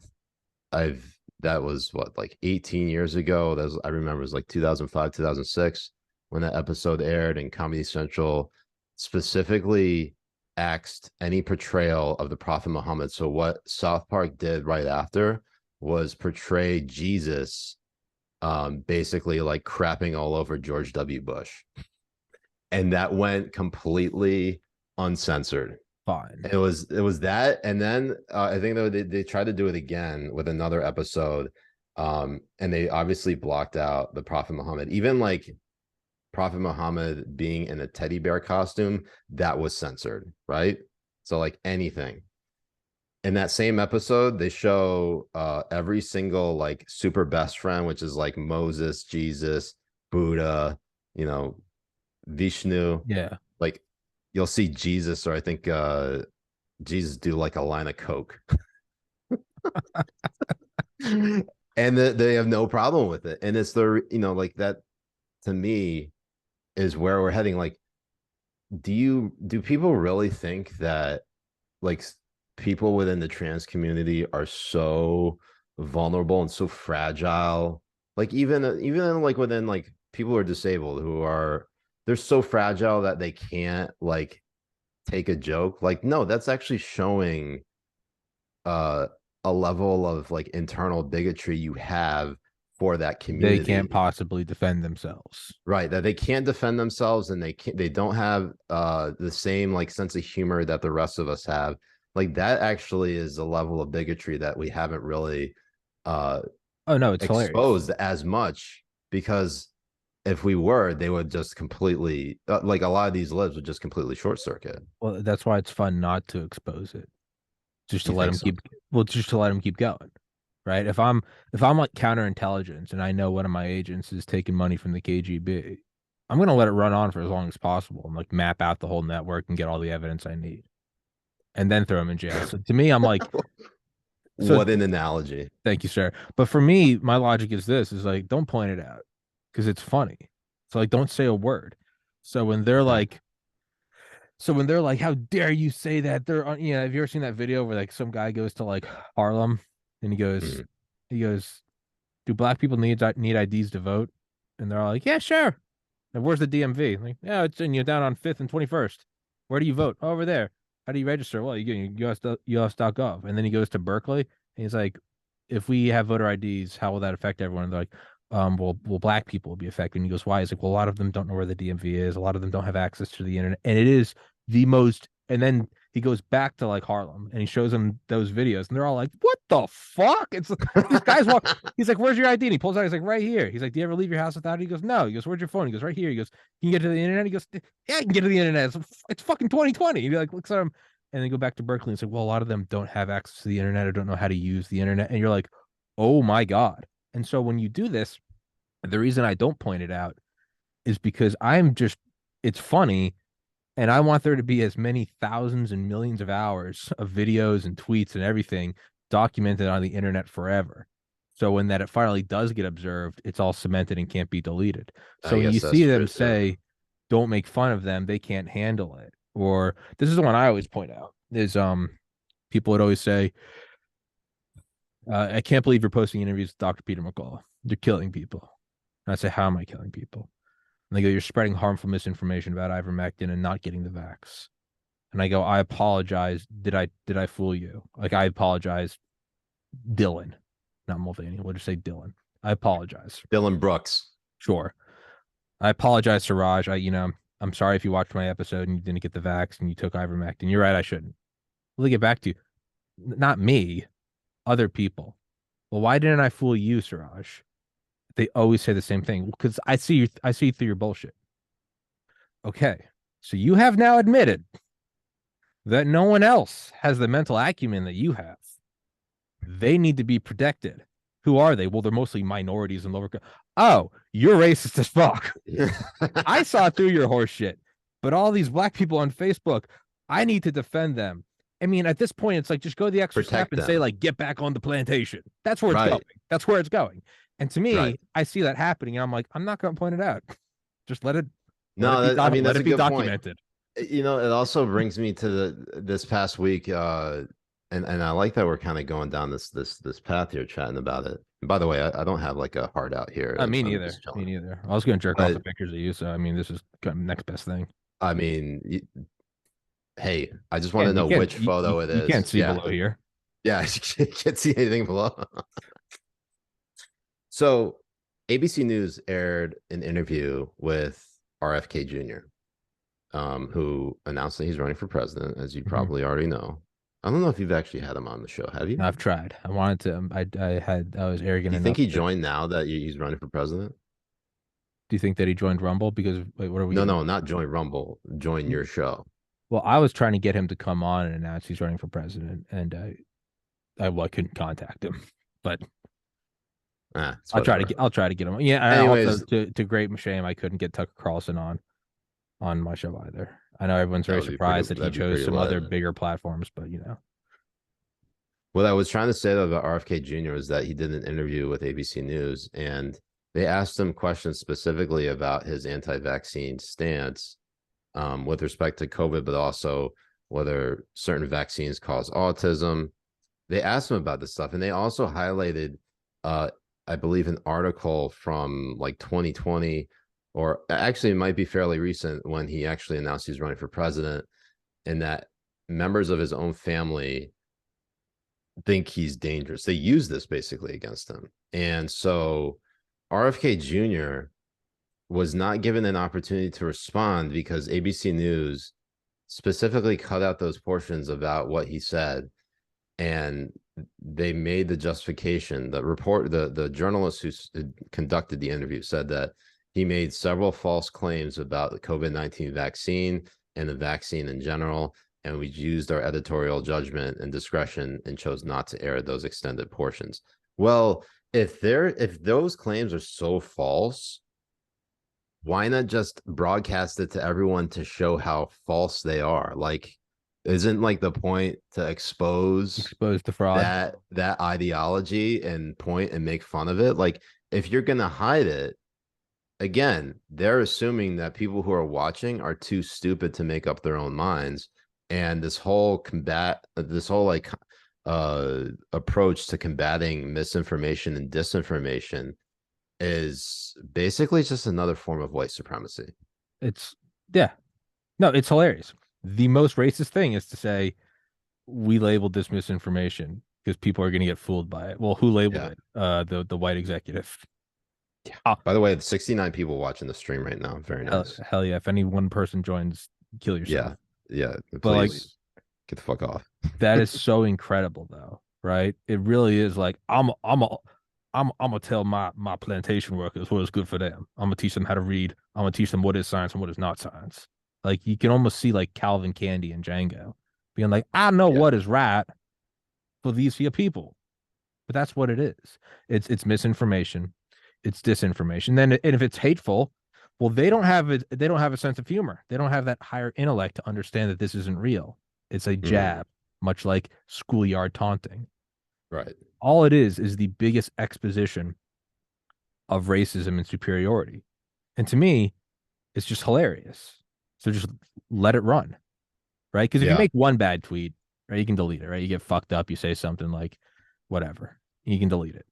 that was what, like 18 years ago. I remember it was like 2005, 2006 when that episode aired, and Comedy Central specifically axed any portrayal of the Prophet Muhammad. So what South Park did right after was portray Jesus basically like crapping all over George W. Bush. And that went completely uncensored. Fine. It was that, and then I think they tried to do it again with another episode, and they obviously blocked out the Prophet Muhammad. Even like Prophet Muhammad being in a teddy bear costume, that was censored, right? So like anything. In that same episode, they show every single like super best friend, which is like Moses, Jesus, Buddha, you know, Vishnu. Yeah. Like you'll see Jesus, or I think Jesus do like a line of Coke. And they have no problem with it. And it's the, you know, like that to me is where we're heading. Like, do people really think that like people within the trans community are so vulnerable and so fragile? Like even like within like people who are disabled, they're so fragile that they can't like take a joke. Like, no, that's actually showing a level of like internal bigotry you have for that community. They can't possibly defend themselves. Right, that they can't defend themselves, and they don't have the same like sense of humor that the rest of us have. Like that actually is a level of bigotry that we haven't really oh no, it's exposed hilarious. as much, because if we were, they would just completely like a lot of these libs would just completely short circuit. Well, that's why it's fun not to expose it. Just to let them so? keep just to let them keep going. right? If I'm like counterintelligence and I know one of my agents is taking money from the KGB, I'm gonna let it run on for as long as possible and like map out the whole network and get all the evidence I need, and then throw him in jail. So to me, I'm like, so What an analogy. thank you, sir. But for me, my logic is this: is like, don't point it out because it's funny. So like, don't say a word. So when they're like, so when they're like, how dare you say that? They're on, have you ever seen that video where like some guy goes to like Harlem and he goes, do black people need IDs to vote? And they're all like, yeah, sure. And where's the DMV? Like, yeah, it's in you down on 5th and 21st. Where do you vote? Oh, over there. How do you register? Well, you go US.gov. And then he goes to Berkeley and he's like, if we have voter IDs, how will that affect everyone? And they're like, well, black people will be affected. And he goes, why? He's like, well, a lot of them don't know where the DMV is. A lot of them don't have access to the internet. And it is the most, and then he goes back to like Harlem and he shows them those videos and they're all like, what the fuck? It's these guys walk. He's like, where's your ID? And he pulls out, he's like, right here. He's like, do you ever leave your house without it? He goes, no. He goes, where's your phone? He goes, right here. He goes, can you get to the internet? He goes, yeah, I can get to the internet. It's fucking 2020. He like looks at him and then go back to Berkeley and it's like, well, a lot of them don't have access to the internet or don't know how to use the internet. And you're like, oh my God. And so when you do this, the reason I don't point it out is because it's funny. And I want there to be as many thousands and millions of hours of videos and tweets and everything documented on the internet forever. So when that it finally does get observed, it's all cemented and can't be deleted. So when you see them say, don't make fun of them, they can't handle it. Or this is the one I always point out is people would always say, I can't believe you're posting interviews with Dr. Peter McCullough. You're killing people. And I say, how am I killing people? And they go, you're spreading harmful misinformation about ivermectin and not getting the vax. And I go, I apologize. Did I fool you? Like, I apologize, Dylan, not Mulvaney. We'll just say Dylan. I apologize. Dylan Brooks. Sure. I apologize, Siraj. I'm sorry if you watched my episode and you didn't get the vax and you took ivermectin. You're right, I shouldn't. Let me get back to you. Not me, other people. Well, why didn't I fool you, Siraj? They always say the same thing because I see through your bullshit. Okay, so you have now admitted that no one else has the mental acumen that you have. They need to be protected. Who are they? Well, they're mostly minorities and lower. Oh, you're racist as fuck. I saw through your horse shit. But all these black people on Facebook, I need to defend them. I mean, at this point, it's like just go the extra step and say, like, get back on the plantation. That's where it's going. That's where it's going. And to me, I see that happening, and I'm like, I'm not going to point it out. Just let it. Let it be documented. Point. It also brings me to this past week, and I like that we're kind of going down this path here, chatting about it. And by the way, I don't have like a heart out here. Me neither. Me neither. I was going to jerk off the pictures of you, so I mean, this is kind of next best thing. I mean, hey, I just want to know which photo it is. You can't see below here. Yeah, you can't see anything below. So ABC News aired an interview with RFK Jr., who announced that he's running for president, as you probably already know. I don't know if you've actually had him on the show. Have you? I've tried. I wanted to. I was arrogant. Do you think he joined now that he's running for president? Do you think that he joined Rumble? Because wait, what are we? No, not join Rumble. Join your show. Well, I was trying to get him to come on and announce he's running for president, and I couldn't contact him, but. I'll try to get him. Yeah. Anyways, also, to great shame, I couldn't get Tucker Carlson on my show either. I know everyone's very surprised that he chose some other bigger platforms, but What I was trying to say about RFK Jr. is that he did an interview with ABC News, and they asked him questions specifically about his anti-vaccine stance with respect to COVID, but also whether certain vaccines cause autism. They asked him about this stuff, and they also highlighted I believe an article from like 2020, or actually it might be fairly recent, when he actually announced he's running for president, and that members of his own family think he's dangerous. They use this basically against him. And so RFK Jr. was not given an opportunity to respond because ABC News specifically cut out those portions about what he said, and they made the justification. The journalist who conducted the interview said that he made several false claims about the COVID-19 vaccine and the vaccine in general, and we used our editorial judgment and discretion and chose not to air those extended portions, Well, if those claims are so false, why not just broadcast it to everyone to show how false they are? Like, isn't like the point to expose the fraud. that ideology and point and make fun of it? Like, if you're gonna hide it, again, they're assuming that people who are watching are too stupid to make up their own minds. And this whole like approach to combating misinformation and disinformation is basically just another form of white supremacy. It's no, it's hilarious. The most racist thing is to say we labeled this misinformation because people are going to get fooled by it. Well, who labeled it? The white executive. Yeah. By the way, 69 people watching the stream right now. Very nice. Hell yeah! If any one person joins, kill yourself. Yeah. Please but like, get the fuck off. That is so incredible, though, right? It really is. Like, I'm gonna tell my plantation workers what is good for them. I'm gonna teach them how to read. I'm gonna teach them what is science and what is not science. Like, you can almost see like Calvin Candy and Django being like, I know what is right for these few people, but that's what it is. It's misinformation, it's disinformation. Then, and if it's hateful, well, they don't have it. They don't have a sense of humor. They don't have that higher intellect to understand that this isn't real. It's a jab, much like schoolyard taunting. Right. All it is the biggest exposition of racism and superiority. And to me, it's just hilarious. So just let it run, right? Because if you make one bad tweet, right, you can delete it, right? You get fucked up, you say something like whatever, you can delete it.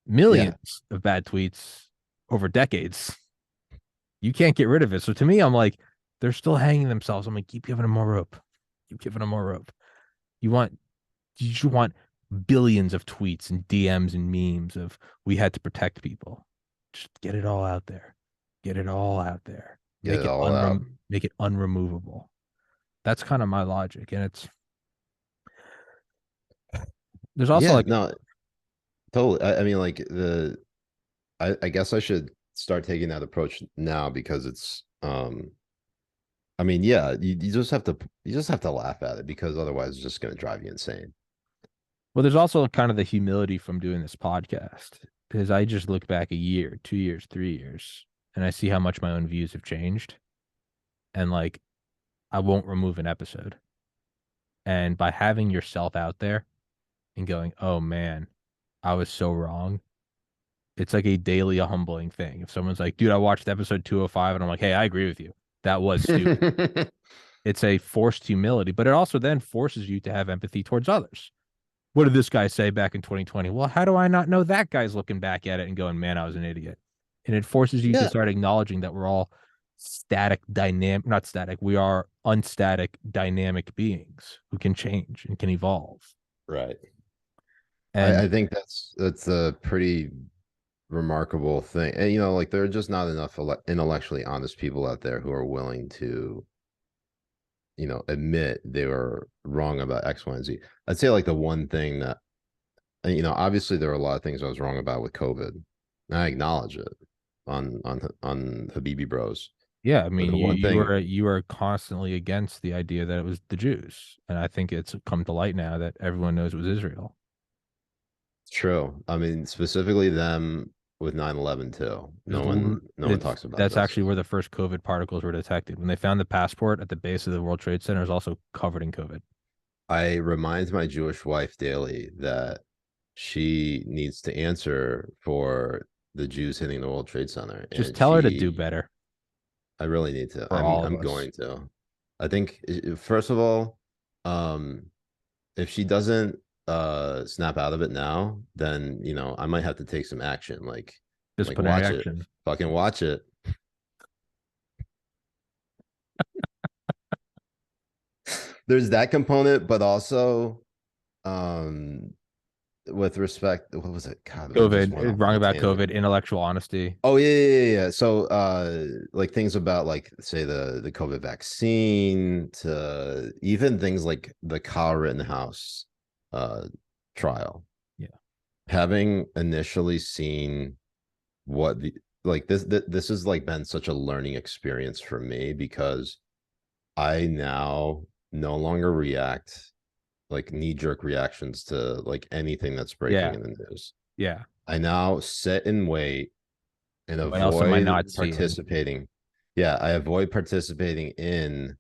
Millions of bad tweets over decades, you can't get rid of it. So to me, I'm like, they're still hanging themselves. I'm like, keep giving them more rope. Keep giving them more rope. You want billions of tweets and DMs and memes of we had to protect people. Just get it all out there. Get it all out there. Make it unremovable. That's kind of my logic. And there's also totally. I mean, like I guess I should start taking that approach now because it's I mean, you just have to laugh at it because otherwise it's just going to drive you insane. Well, there's also kind of the humility from doing this podcast because I just look back a year, 2 years, 3 years, and I see how much my own views have changed. And like, I won't remove an episode. And by having yourself out there and going, oh man, I was so wrong. It's like a daily humbling thing. If someone's like, dude, I watched episode 205 and I'm like, hey, I agree with you. That was stupid. It's a forced humility, but it also then forces you to have empathy towards others. What did this guy say back in 2020? Well, how do I not know that guy's looking back at it and going, man, I was an idiot. And it forces you to start acknowledging that we're all we are unstatic, dynamic beings who can change and can evolve. Right. And I think that's a pretty remarkable thing. And, like, there are just not enough intellectually honest people out there who are willing to, admit they were wrong about X, Y, and Z. I'd say like the one thing that, obviously there are a lot of things I was wrong about with COVID. And I acknowledge it on Habibi Bros. Yeah, I mean, you were constantly against the idea that it was the Jews, and I think it's come to light now that everyone knows it was Israel. True. I mean, specifically them with 9/11 too. No one talks about that's actually where the first COVID particles were detected. When they found the passport at the base of the World Trade Center, is also covered in COVID. I remind my Jewish wife daily that she needs to answer for the Jews hitting the World Trade Center. Just tell her to do better. I really need to. I'm going to. I think first of all, if she doesn't snap out of it now, then I might have to take some action, like disciplinary watch action. It. Fucking watch it. There's that component, but also with respect, what was it? God, COVID, wrong about COVID, intellectual honesty. Oh yeah. So like things about like say the COVID vaccine to even things like the Kyle Rittenhouse trial. Yeah. Having initially seen what this has like been such a learning experience for me because I now no longer react like knee-jerk reactions to like anything that's breaking in the news. Yeah. I now sit and wait and What else am I avoid not seeing? participating. Yeah, I avoid participating in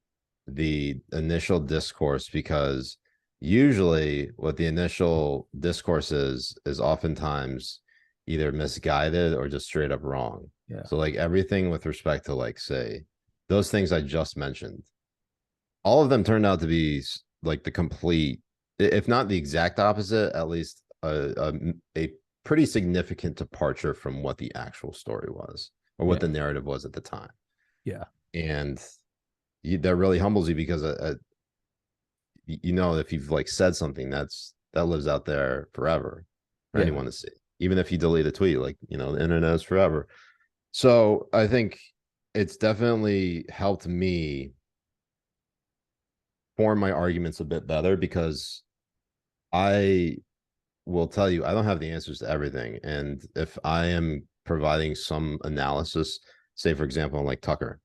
the initial discourse because usually what the initial discourse is oftentimes either misguided or just straight up wrong. Yeah. So like everything with respect to like say those things I just mentioned, all of them turned out to be like the complete, if not the exact opposite, at least a pretty significant departure from what the actual story was or what the narrative was at the time. Yeah. And that really humbles you because you know, if you've like said something that lives out there forever for anyone to see, even if you delete a tweet, like, you know, the internet is forever. So I think it's definitely helped me form my arguments a bit better because I will tell you, I don't have the answers to everything. And if I am providing some analysis, say, for example, like Tucker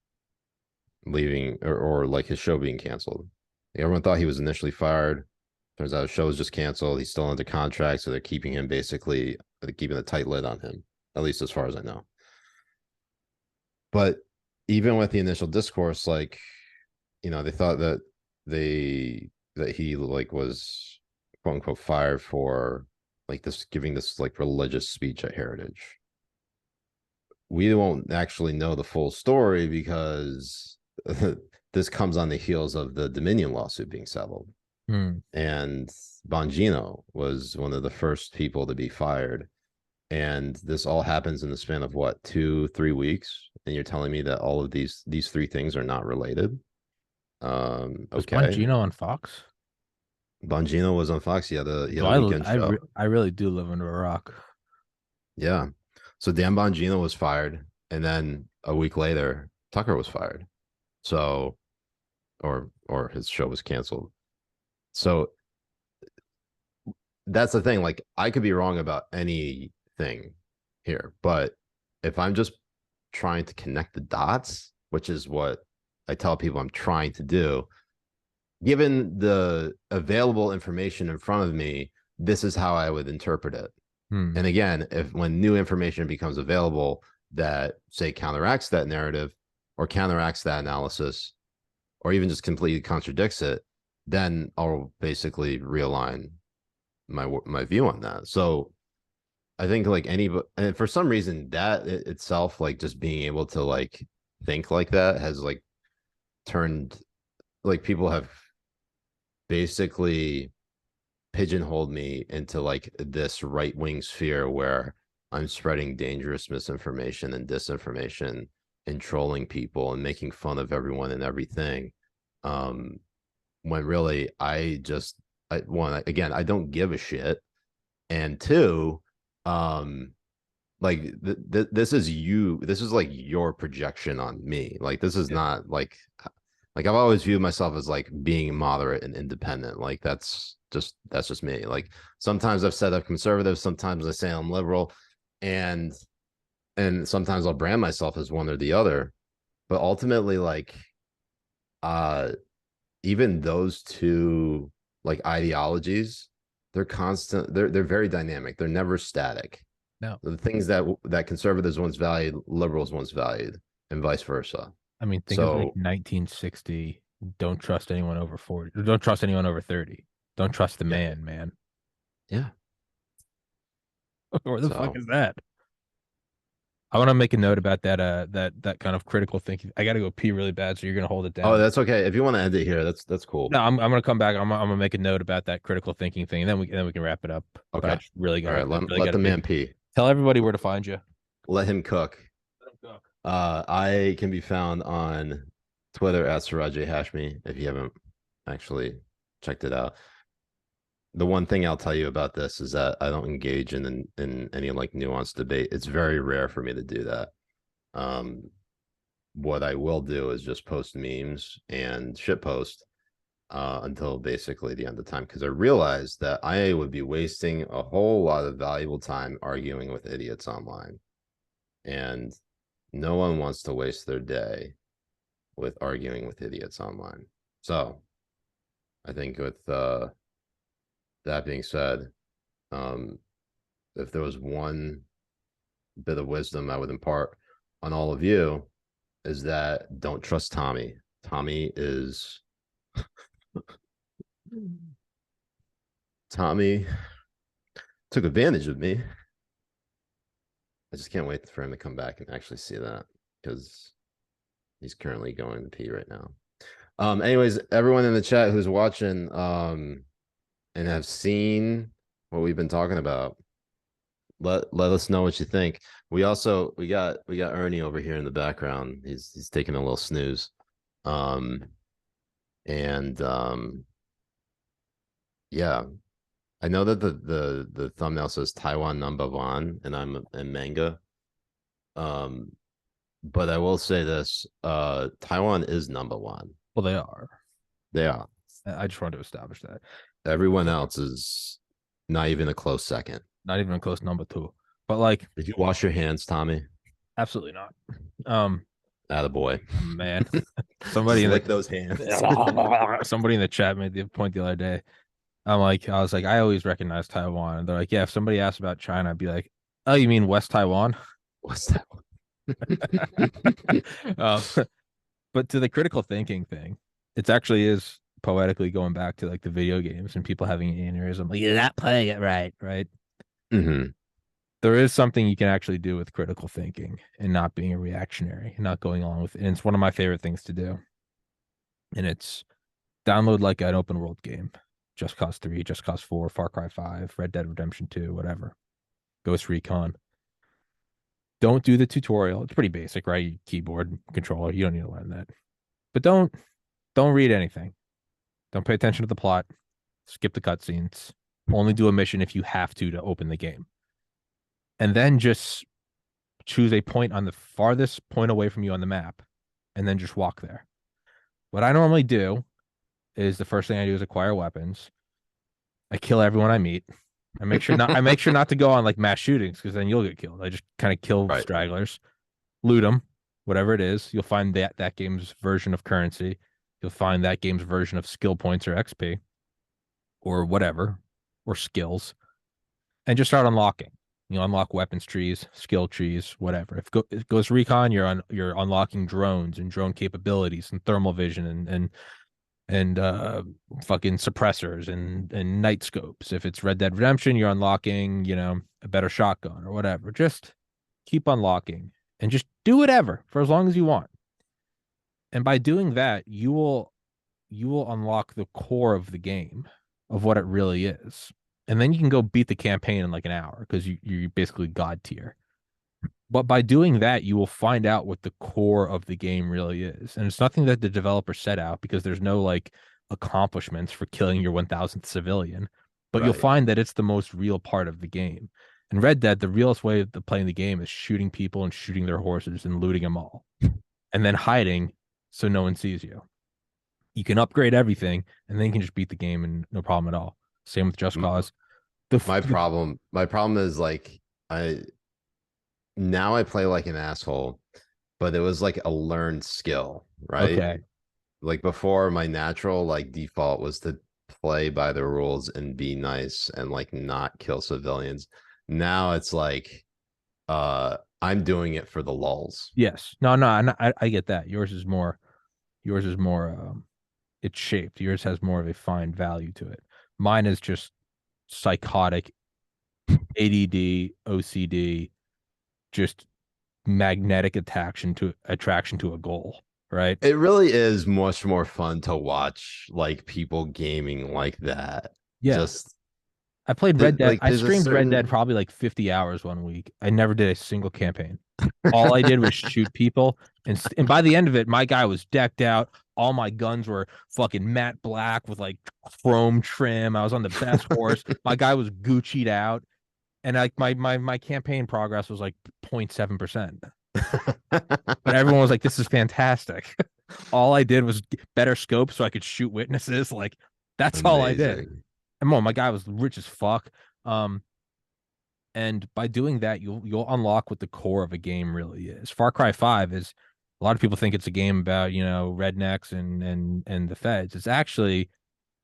leaving or like his show being canceled, everyone thought he was initially fired. Turns out his show was just canceled. He's still under contract. So they're keeping him basically, keeping a tight lid on him, at least as far as I know. But even with the initial discourse, like, you know, they thought that he like was quote unquote fired for like this, giving this like religious speech at Heritage. We won't actually know the full story because this comes on the heels of the Dominion lawsuit being settled. And Bongino was one of the first people to be fired. And this all happens in the span of what, 2-3 weeks? And you're telling me that all of these three things are not related? Was okay. Bongino on Fox? Bongino was on Fox. He had a weekend show. I really do live under a rock. Yeah. So Dan Bongino was fired, and then a week later, Tucker was fired. So, or his show was canceled. So that's the thing. Like, I could be wrong about anything here, but if I'm just trying to connect the dots, which is what I tell people I'm trying to do, given the available information in front of me, this is how I would interpret it. And again, when new information becomes available that say counteracts that narrative or counteracts that analysis, or even just completely contradicts it, then I'll basically realign my view on that. So I think like and for some reason that itself, like just being able to like think like that has like turned, like people have basically pigeonholed me into like this right-wing sphere where I'm spreading dangerous misinformation and disinformation and trolling people and making fun of everyone and everything. When really I don't give a shit. And two, like this is like your projection on me. Like this is not like I've always viewed myself as like being moderate and independent. Like that's just me. Like sometimes I've said I'm conservative, sometimes I say I'm liberal, and sometimes I'll brand myself as one or the other. But ultimately, like even those two like ideologies, they're constant, they're very dynamic, they're never static. No, the things that conservatives once valued, liberals once valued, and vice versa. I mean, think of like 1960. Don't trust anyone over 40. Don't trust anyone over 30. Don't trust the man. Yeah. Where the fuck is that? I want to make a note about that that kind of critical thinking. I got to go pee really bad, so you're gonna hold it down. Oh, that's okay. If you want to end it here, that's cool. No, I'm gonna come back. I'm gonna make a note about that critical thinking thing, and then we can wrap it up. Okay. I just really got. All right. Let the man pee. Tell everybody where to find you. Let him cook. I can be found on Twitter at Siraj Hashmi if you haven't actually checked it out. The one thing I'll tell you about this is that I don't engage in any like nuanced debate. It's very rare for me to do that. What I will do is just post memes and shit post until basically the end of time, because I realized that I would be wasting a whole lot of valuable time arguing with idiots online, and no one wants to waste their day with arguing with idiots online. So I think with that being said, if there was one bit of wisdom I would impart on all of you, is that don't trust Tommy. Tommy took advantage of me. I just can't wait for him to come back and actually see that, because he's currently going to pee right now. Anyways, everyone in the chat who's watching and have seen what we've been talking about, let us know what you think. We got Ernie over here in the background. He's taking a little snooze. Yeah. I know that the thumbnail says Taiwan number one, and I'm in manga. But I will say this: Taiwan is number one. Well, they are. They are. I just wanted to establish that. Everyone else is not even a close second. Not even a close number two. But like, did you wash your hands, Tommy? Absolutely not. Attaboy. Man, somebody lick those hands. Somebody in the chat made the point the other day. I was like, I always recognize Taiwan. And they're like, yeah, if somebody asks about China, I'd be like, oh, you mean West Taiwan? West Taiwan. But to the critical thinking thing, it actually is poetically going back to like the video games and people having an aneurysm. Like, you're not playing it right. Mm-hmm. There is something you can actually do with critical thinking and not being a reactionary and not going along with it. And it's one of my favorite things to do. And it's download like an open world game. Just Cause 3, Just Cause 4, Far Cry 5, Red Dead Redemption 2, whatever. Ghost Recon. Don't do the tutorial. It's pretty basic, right? Keyboard, controller. You don't need to learn that. But don't read anything. Don't pay attention to the plot. Skip the cutscenes. Only do a mission if you have to open the game. And then just choose a point on the farthest point away from you on the map, and then just walk there. What I normally do is the first thing I do is acquire weapons. I kill everyone I meet. I make sure not to go on like mass shootings, because then you'll get killed. I just kind of kill stragglers, loot them, whatever it is. You'll find that game's version of currency. You'll find that game's version of skill points or XP or whatever, or skills, and just start unlocking. You unlock weapons trees, skill trees, whatever. If it goes recon, you're unlocking drones and drone capabilities and thermal vision and fucking suppressors and night scopes. If it's Red Dead Redemption, you're unlocking, a better shotgun or whatever. Just keep unlocking and just do whatever for as long as you want. And by doing that, you will unlock the core of the game, of what it really is. And then you can go beat the campaign in like an hour, because you're basically God tier. But by doing that, you will find out what the core of the game really is. And it's nothing that the developer set out, because there's no like accomplishments for killing your 1000th civilian. But you'll find that it's the most real part of the game. In Red Dead, the realest way of playing the game is shooting people and shooting their horses and looting them all. And then hiding so no one sees you. You can upgrade everything, and then you can just beat the game and no problem at all. Same with Just Cause. My problem is like now I play like an asshole, but it was like a learned skill, right? Okay. Like before, my natural like default was to play by the rules and be nice and like not kill civilians. Now it's like I'm doing it for the lulz. Yes. No, I get that. Yours is more it's shaped. Yours has more of a fine value to it. Mine is just psychotic ADD, OCD, just magnetic attraction to a goal, right? It really is much more fun to watch like people gaming like that. Yeah. I played Red Dead. I streamed Red Dead probably like 50 hours one week. I never did a single campaign. All I did was shoot people, and by the end of it, my guy was decked out. All my guns were fucking matte black with like chrome trim. I was on the best horse. My guy was Gucci'd out, and like my campaign progress was like 0.7%. But everyone was like, "This is fantastic." All I did was better scope so I could shoot witnesses. Like that's all I did. And my guy was rich as fuck. And by doing that, you'll unlock what the core of a game really is. Far Cry 5 is, a lot of people think it's a game about, rednecks and the feds. It's actually,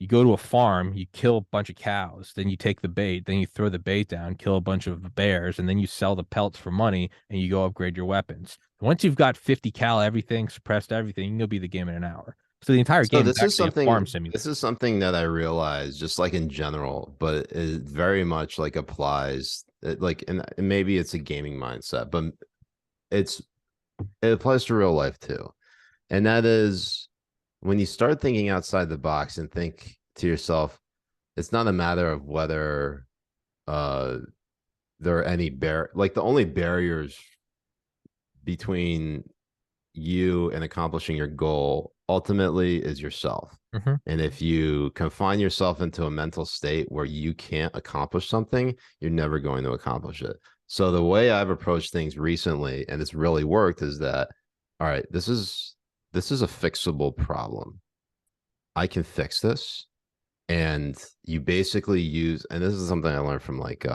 You go to a farm, you kill a bunch of cows, then you take the bait, then you throw the bait down, kill a bunch of bears, and then you sell the pelts for money and you go upgrade your weapons. Once you've got 50 cal everything, suppressed everything, you can go beat the game in an hour. So the entire So game is this is actually a farm something simulator. this is something that I realize just like in general, but it very much like applies like and maybe it's a gaming mindset, but it's it applies to real life too. And that is when you start thinking outside the box and think to yourself, it's not a matter of whether uh there are any like the only barriers between you and accomplishing your goal ultimately is yourself. Mm-hmm. And if you confine yourself into a mental state where you can't accomplish something, you're never going to accomplish it. So the way I've approached things recently, and it's really worked, is that all right, this is a fixable problem. I can fix this. And you basically use, and this is something I learned from like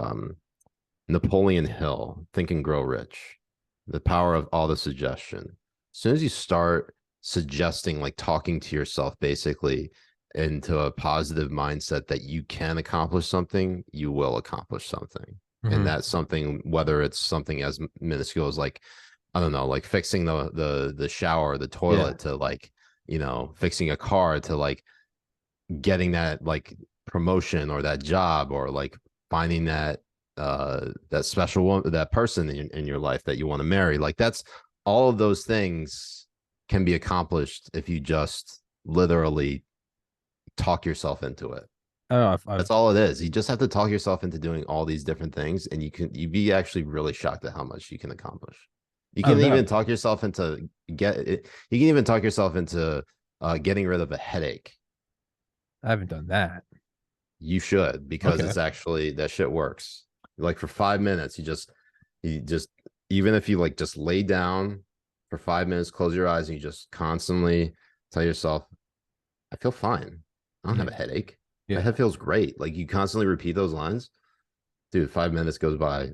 Napoleon Hill, Think and Grow Rich, the power of all the suggestion. As soon as you start suggesting, like talking to yourself basically into a positive mindset that you can accomplish something, you will accomplish something. Mm-hmm. And that's something, whether it's something as minuscule as like, I don't know, like fixing the shower, the toilet, to like, you know, fixing a car, to like getting that like promotion or that job, or like finding that that special one, that person in your life that you want to marry. Like that's all of those things can be accomplished if you just literally talk yourself into it. That's all it is. You just have to talk yourself into doing all these different things, and you'd be actually really shocked at how much you can accomplish. You can even talk yourself into you can even talk yourself into getting rid of a headache. I haven't done that. You should, because it's actually, that shit works. Like for 5 minutes, you just even if you like just lay down for 5 minutes, close your eyes, and you just constantly tell yourself, I feel fine. I don't have a headache. My head feels great. Like you constantly repeat those lines. Dude, 5 minutes goes by,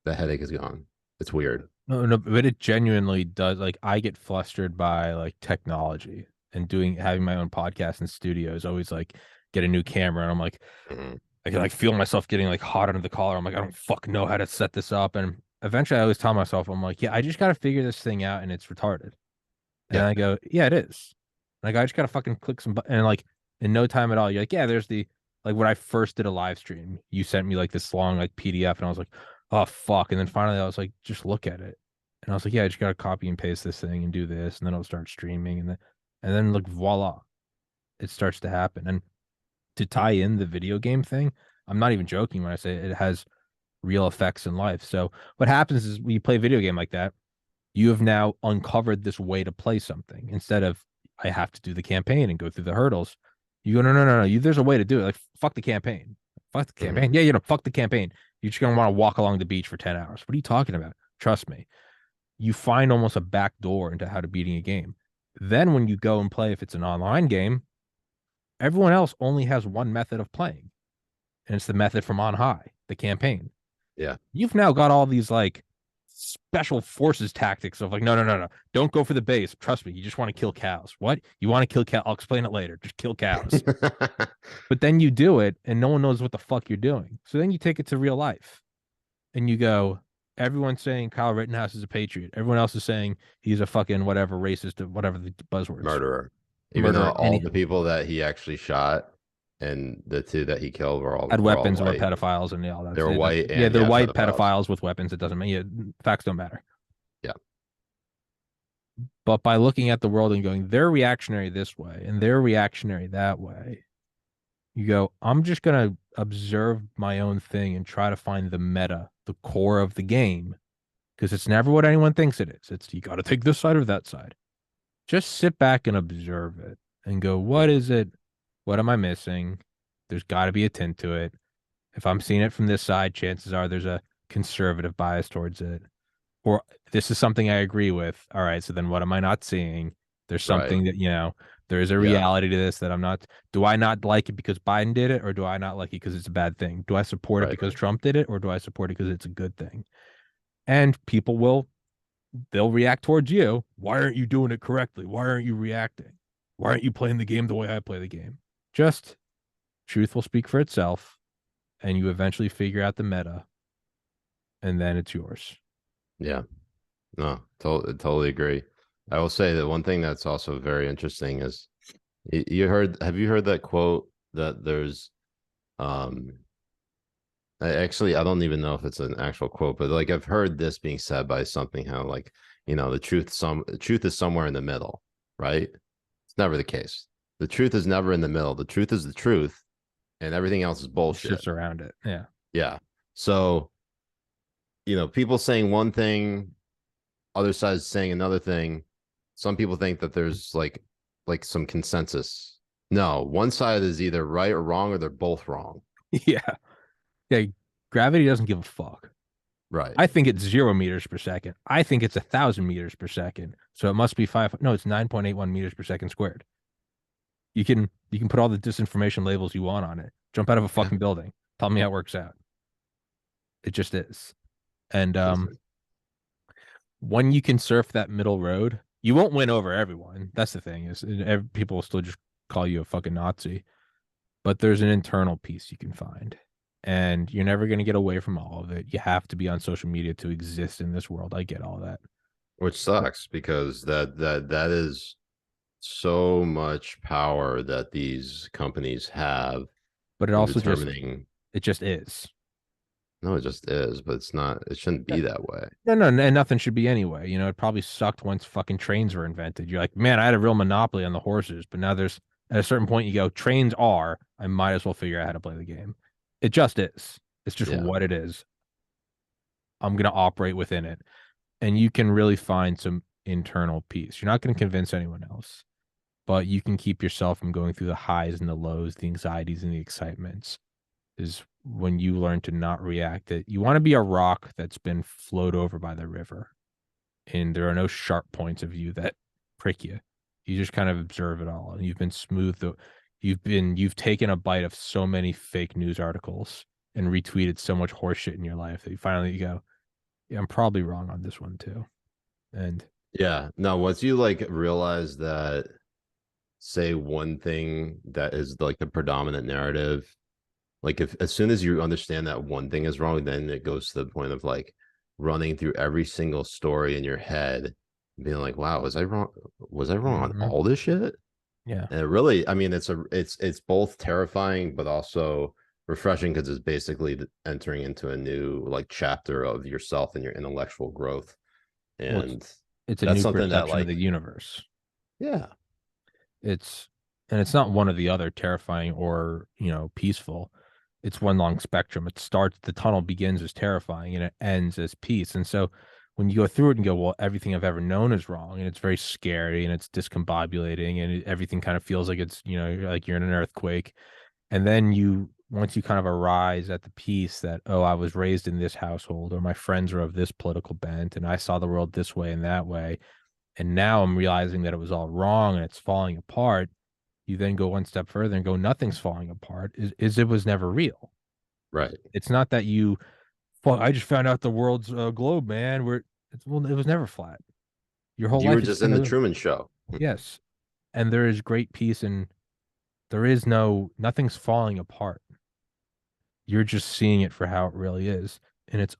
the headache is gone. It's weird. No, but it genuinely does. Like I get flustered by like technology, and having my own podcast in studio is always like get a new camera, and I'm like, I can like feel myself getting like hot under the collar. I'm like, I don't fucking know how to set this up. And eventually I always tell myself, I'm like, yeah, I just got to figure this thing out, and it's retarded. And I go, yeah, it is. Like I just got to fucking click some button, and like in no time at all, you're like, yeah, there's the, like when I first did a live stream, you sent me like this long like PDF, and I was like, oh fuck. And then finally I was like, just look at it. And I was like, yeah, I just got to copy and paste this thing and do this. And then it'll start streaming. And then like, voila, it starts to happen. And to tie in the video game thing, I'm not even joking when I say it has real effects in life. So what happens is when you play a video game like that, you have now uncovered this way to play something. Instead of I have to do the campaign and go through the hurdles, you go, no. There's a way to do it. Like fuck the campaign. Fuck the campaign. Yeah, fuck the campaign. You're just gonna want to walk along the beach for 10 hours. What are you talking about? Trust me. You find almost a back door into how to beating a game. Then when you go and play, if it's an online game, everyone else only has one method of playing, and it's the method from on high, the campaign. Yeah. You've now got all these like special forces tactics of like, no. Don't go for the base. Trust me, you just want to kill cows. What? You want to kill cows? I'll explain it later. Just kill cows. But then you do it and no one knows what the fuck you're doing. So then you take it to real life and you go, everyone's saying Kyle Rittenhouse is a patriot. Everyone else is saying he's a fucking whatever racist, whatever the buzzwords. Murderer. Even though all the people that he actually shot and the two that he killed were all had weapons and were pedophiles and all that. They're white. Yeah, they're white pedophiles with weapons. It doesn't mean, yeah, facts don't matter. Yeah. But by looking at the world and going, they're reactionary this way and they're reactionary that way, you go, I'm just going to observe my own thing and try to find the meta, the core of the game, because it's never what anyone thinks it is. It's you got to take this side or that side. Just sit back and observe it and go, what is it? What am I missing? There's got to be a tint to it. If I'm seeing it from this side, chances are there's a conservative bias towards it. Or this is something I agree with. All right, so then what am I not seeing? There's something that, there is a reality to this that I'm not. Do I not like it because Biden did it, or do I not like it because it's a bad thing? Do I support it because Trump did it, or do I support it because it's a good thing? And people they'll react towards you. Why aren't you doing it correctly? Why aren't you reacting? Why aren't you playing the game the way I play the game? Just Truth will speak for itself, and you eventually figure out the meta, and then it's yours. Yeah. No, totally agree. I will say that one thing that's also very interesting is have you heard that quote that there's actually I don't even know if it's an actual quote, but like I've heard this being said by something how like, the truth is somewhere in the middle, right? It's never the case. The truth is never in the middle. The truth is the truth, and everything else is bullshit. Shifts around it. Yeah. Yeah. So, people saying one thing, other sides saying another thing. Some people think that there's like some consensus. No, one side is either right or wrong, or they're both wrong. Yeah. Yeah. Gravity doesn't give a fuck. Right. I think it's 0 meters per second. I think it's 1,000 meters per second. So it must be No, it's 9.81 meters per second squared. You can put all the disinformation labels you want on it. Jump out of a fucking building. Tell me how it works out. It just is. And when you can surf that middle road, you won't win over everyone. That's the thing, is people will still just call you a fucking Nazi. But there's an internal peace you can find. And you're never going to get away from all of it. You have to be on social media to exist in this world. I get all that. Which sucks, because that is so much power that these companies have. But it also just is. No, it just is, but it's not. It shouldn't be that way. No, and nothing should be anyway. It probably sucked once fucking trains were invented. You're like, man, I had a real monopoly on the horses, but now there's at a certain point you go, trains are. I might as well figure out how to play the game. It just is. It's just what it is. I'm gonna operate within it, and you can really find some internal peace. You're not going to convince anyone else, but you can keep yourself from going through the highs and the lows, the anxieties and the excitements. Is when you learn to not react. That you want to be a rock that's been flowed over by the river, and there are no sharp points of view that prick you. You just kind of observe it all, and you've been smooth. You've taken a bite of so many fake news articles and retweeted so much horseshit in your life that you go, yeah, I'm probably wrong on this one too. And yeah, no, once you like realize that, say one thing that is like the predominant narrative, like if as soon as you understand that one thing is wrong, then it goes to the point of like running through every single story in your head, being like, wow, was I wrong on all this shit? Yeah. And it really, I mean, it's both terrifying but also refreshing, because it's basically entering into a new like chapter of yourself and your intellectual growth. And it's a new perception of the universe. Yeah. It's not one or the other, terrifying or, peaceful. It's one long spectrum. The tunnel begins as terrifying and it ends as peace. And so when you go through it and go, well, everything I've ever known is wrong, and it's very scary and it's discombobulating, and everything kind of feels like it's, like you're in an earthquake. And then once you kind of arise at the peace that, oh, I was raised in this household, or my friends are of this political bent, and I saw the world this way and that way, and now I'm realizing that it was all wrong and it's falling apart. You then go one step further and go, nothing's falling apart. Is it was never real. Right. It's not that I just found out the world's globe, man. It was never flat. Your whole life. You were just in the Truman Show. Yes. And there is great peace, and nothing's falling apart. You're just seeing it for how it really is. And it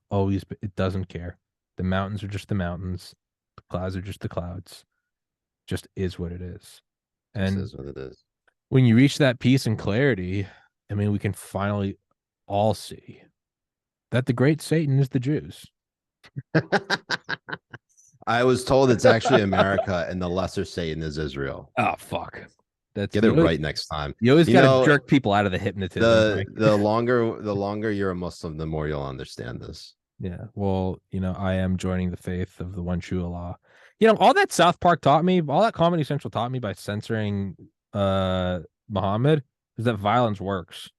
doesn't care. The mountains are just the mountains. The clouds are just the clouds. Just is what it is. And this is what it is. When you reach that peace and clarity, I mean, we can finally all see that the great Satan is the Jews. I was told it's actually America and the lesser Satan is Israel. Oh, fuck. Get it right next time. You always got to jerk people out of the hypnotism. The longer you're a Muslim, the more you'll understand this. Yeah. Well, I am joining the faith of the one true Allah. All that South Park taught me, all that Comedy Central taught me by censoring Muhammad, is that violence works.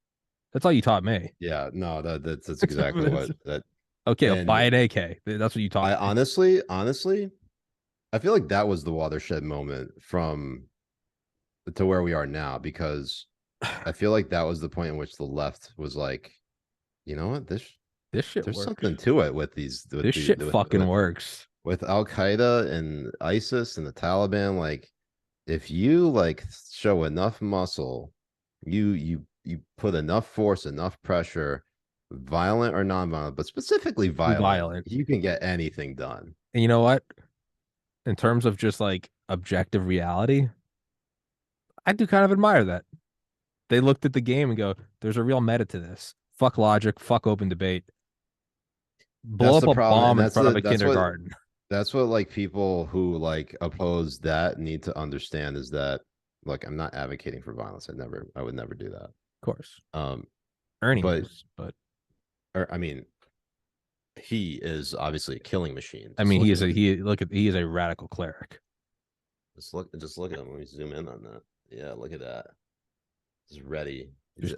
That's all you taught me. Yeah, no, that's exactly what that. Okay, I'll buy an AK. That's what you taught me. Honestly, I feel like that was the watershed moment to where we are now, because I feel like that was the point in which the left was like, you know what, this shit there's works. Something to it with these. This shit fucking works. With Al Qaeda and ISIS and the Taliban, like if you like show enough muscle, you put enough force, enough pressure, violent or non-violent, but specifically violent, you can get anything done. And you know what? In terms of just like objective reality, I do kind of admire that. They looked at the game and go, there's a real meta to this. Fuck logic, fuck open debate. Blow That's up the a problem, bomb and in front of a kindergarten. That's what like people who like oppose that need to understand is that, look, I'm not advocating for violence. I would never do that. Of course. Um, Ernie is, but I mean, he is obviously a killing machine. I mean, he is a radical cleric. Just look at him. Let me zoom in on that. Yeah, look at that. He's ready.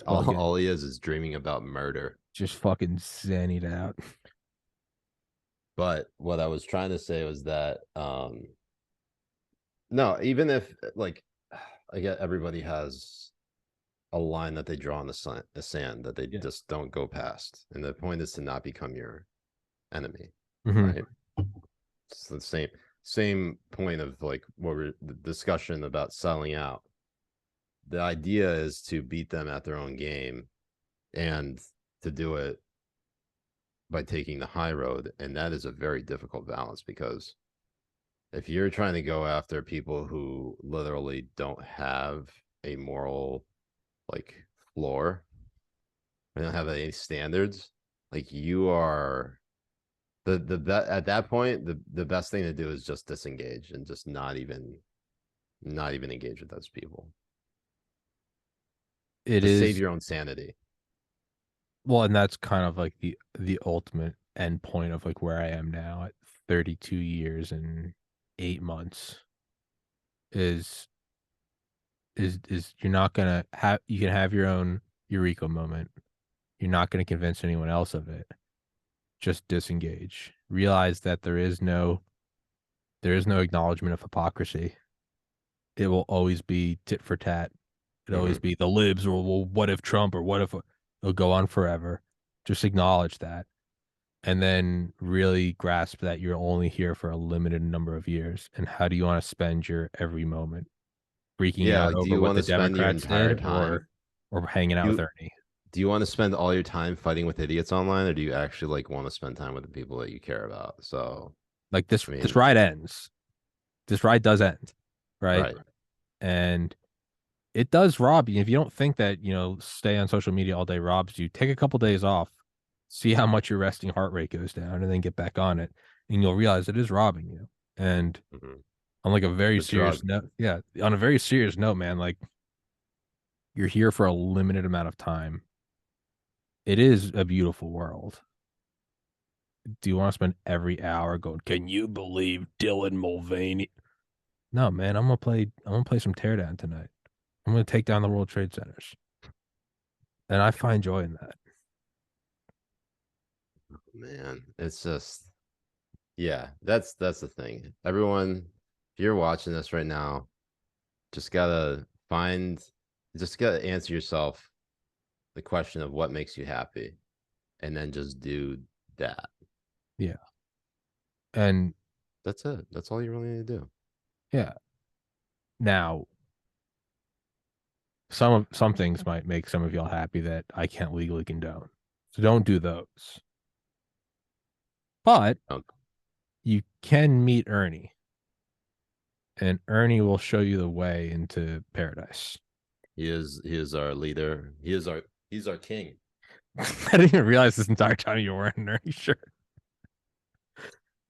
All he is dreaming about murder. Just fucking zennied out. But what I was trying to say was that no, even if like I get everybody has a line that they draw in the sand that they just don't go past. And the point is to not become your enemy. Right. It's the same point of like the discussion about selling out. The idea is to beat them at their own game and to do it by taking the high road. And that is a very difficult balance, because if you're trying to go after people who literally don't have a moral like floor, they don't have any standards, like you are at that point, the best thing to do is just disengage and just not even engage with those people. Save your own sanity. Well, and that's kind of like the ultimate end point of like where I am now at 32 years and 8 months is you're not gonna have, you can have your own eureka moment. You're not gonna convince anyone else of it. Just disengage. Realize that there is no acknowledgement of hypocrisy. It will always be tit for tat. It'll always be the libs, or well, what if Trump, or what if it'll go on forever. Just acknowledge that. And then really grasp that you're only here for a limited number of years. And how do you want to spend your every moment? Freaking out like, over what the Democrats did, or hanging out with Ernie? Do you want to spend all your time fighting with idiots online, or do you actually like want to spend time with the people that you care about? So like this ride ends. This ride does end. Right. And it does rob you. If you don't think that, stay on social media all day robs you, take a couple days off, see how much your resting heart rate goes down, and then get back on it. And you'll realize it is robbing you. And on like a very serious note, on a very serious note, man, like you're here for a limited amount of time. It is a beautiful world. Do you want to spend every hour going, can you believe Dylan Mulvaney? No, man, I'm gonna play some teardown tonight. I'm gonna take down the World Trade Centers. And I find joy in that. Oh, man, it's just, that's the thing. Everyone, if you're watching this right now, just gotta answer yourself the question of what makes you happy, and then just do that. Yeah. And that's it. That's all you really need to do. Yeah. Now, some things might make some of y'all happy that I can't legally condone. So don't do those. But you can meet Ernie. And Ernie will show you the way into paradise. He is our leader. He's our king. I didn't even realize this entire time you were wearing an Ernie shirt.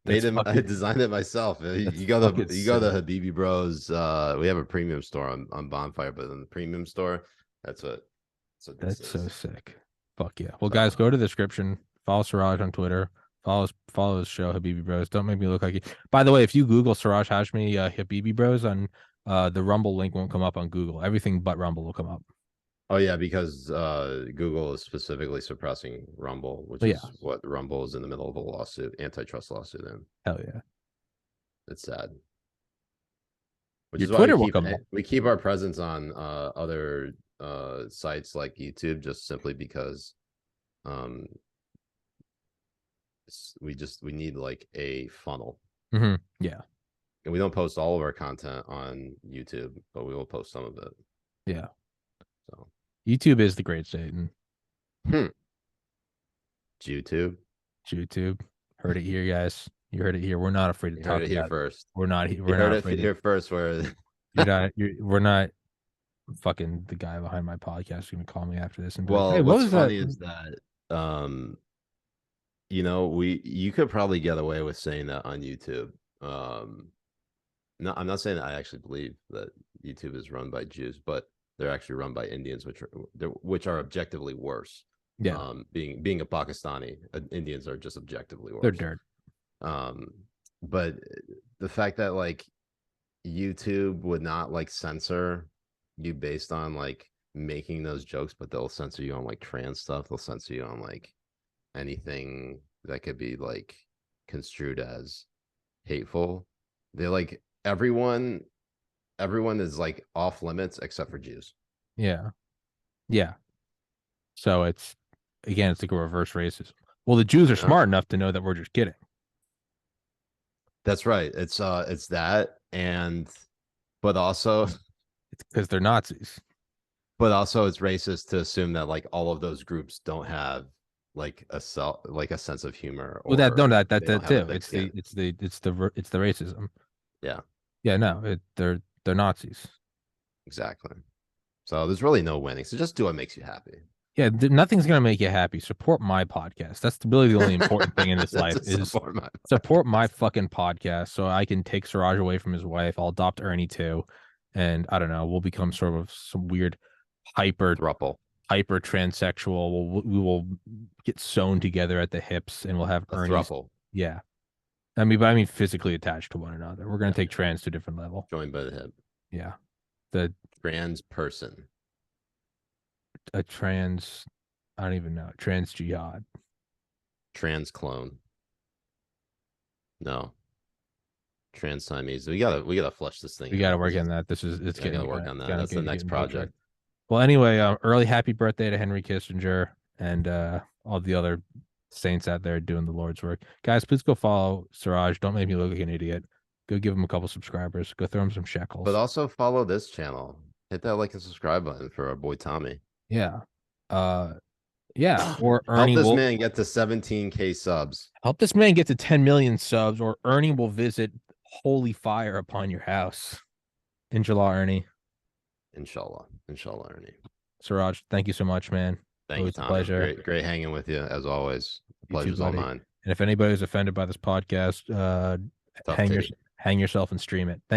I designed it myself. You go to Habibi Bros. We have a premium store on Bonfire, but in the premium store, that's so sick. Fuck yeah. Well, guys, go to the description. Follow Siraj on Twitter. Follow his show, Habibi Bros. Don't make me look like you. By the way, if you Google Siraj Hashmi Habibi Bros on the Rumble link won't come up on Google. Everything but Rumble will come up. Oh yeah, because Google is specifically suppressing Rumble, which is what Rumble is in the middle of a lawsuit, antitrust lawsuit. In. Hell yeah, it's sad. Which Your is Twitter why we keep our presence on other sites like YouTube, just simply because we need like a funnel. Yeah, and we don't post all of our content on YouTube, but we will post some of it. Yeah. So YouTube is the great Satan. YouTube. YouTube. Heard it here, guys. You heard it here. We're not afraid to talk Heard it here about first. We're not. You We're heard not it afraid. here first. Where We're not. Fucking the guy behind my podcast is gonna call me after this and be well, like, hey, what's funny is that you know, you could probably get away with saying that on YouTube. No, I'm not saying that I actually believe that YouTube is run by Jews, but they're actually run by Indians, which are objectively worse. Yeah. Being a Pakistani, Indians are just objectively worse. They're dirt. But the fact that like YouTube would not like censor you based on like making those jokes, but they'll censor you on like trans stuff. They'll censor you on like anything that could be like construed as hateful. They like everyone is like off limits except for Jews. Yeah. So it's like a reverse racism. Well, the Jews are smart enough to know that we're just kidding. That's right. It's that, but also it's because they're Nazis. But also it's racist to assume that like all of those groups don't have like a sense of humor. Well, that too. It's the racism. Yeah. No, they're Nazis. Exactly. So there's really no winning. So just do what makes you happy. Yeah, nothing's gonna make you happy. Support my podcast. That's really the only important thing in this life is support my fucking podcast, so I can take Siraj away from his wife. I'll adopt Ernie too, and I don't know. We'll become sort of some weird hyper transsexual. We will get sewn together at the hips, and we'll have Ernie. Yeah, I mean physically attached to one another. We're gonna take trans to a different level. Joined by the hip. Yeah, the trans person. I don't even know. Trans jihad. Trans clone. No. Trans Siamese. We gotta flush this thing. We gotta work on that. It's gotta work on that. That's the next project. Well, anyway, early happy birthday to Henry Kissinger and all the other saints out there doing the Lord's work. Guys, please go follow Siraj. Don't make me look like an idiot. Go give him a couple subscribers. Go throw him some shekels. But also follow this channel. Hit that like and subscribe button for our boy Tommy. Yeah. Yeah. Or Ernie help this man get to 17K subs. Help this man get to 10 million subs, or Ernie will visit holy fire upon your house. Inshallah, Ernie. Inshallah, Ernie. Siraj, thank you so much, man. Thank you, Tommy. Pleasure. Great hanging with you as always. The pleasure's all mine. And if anybody's offended by this podcast, hang yourself and stream it. Thank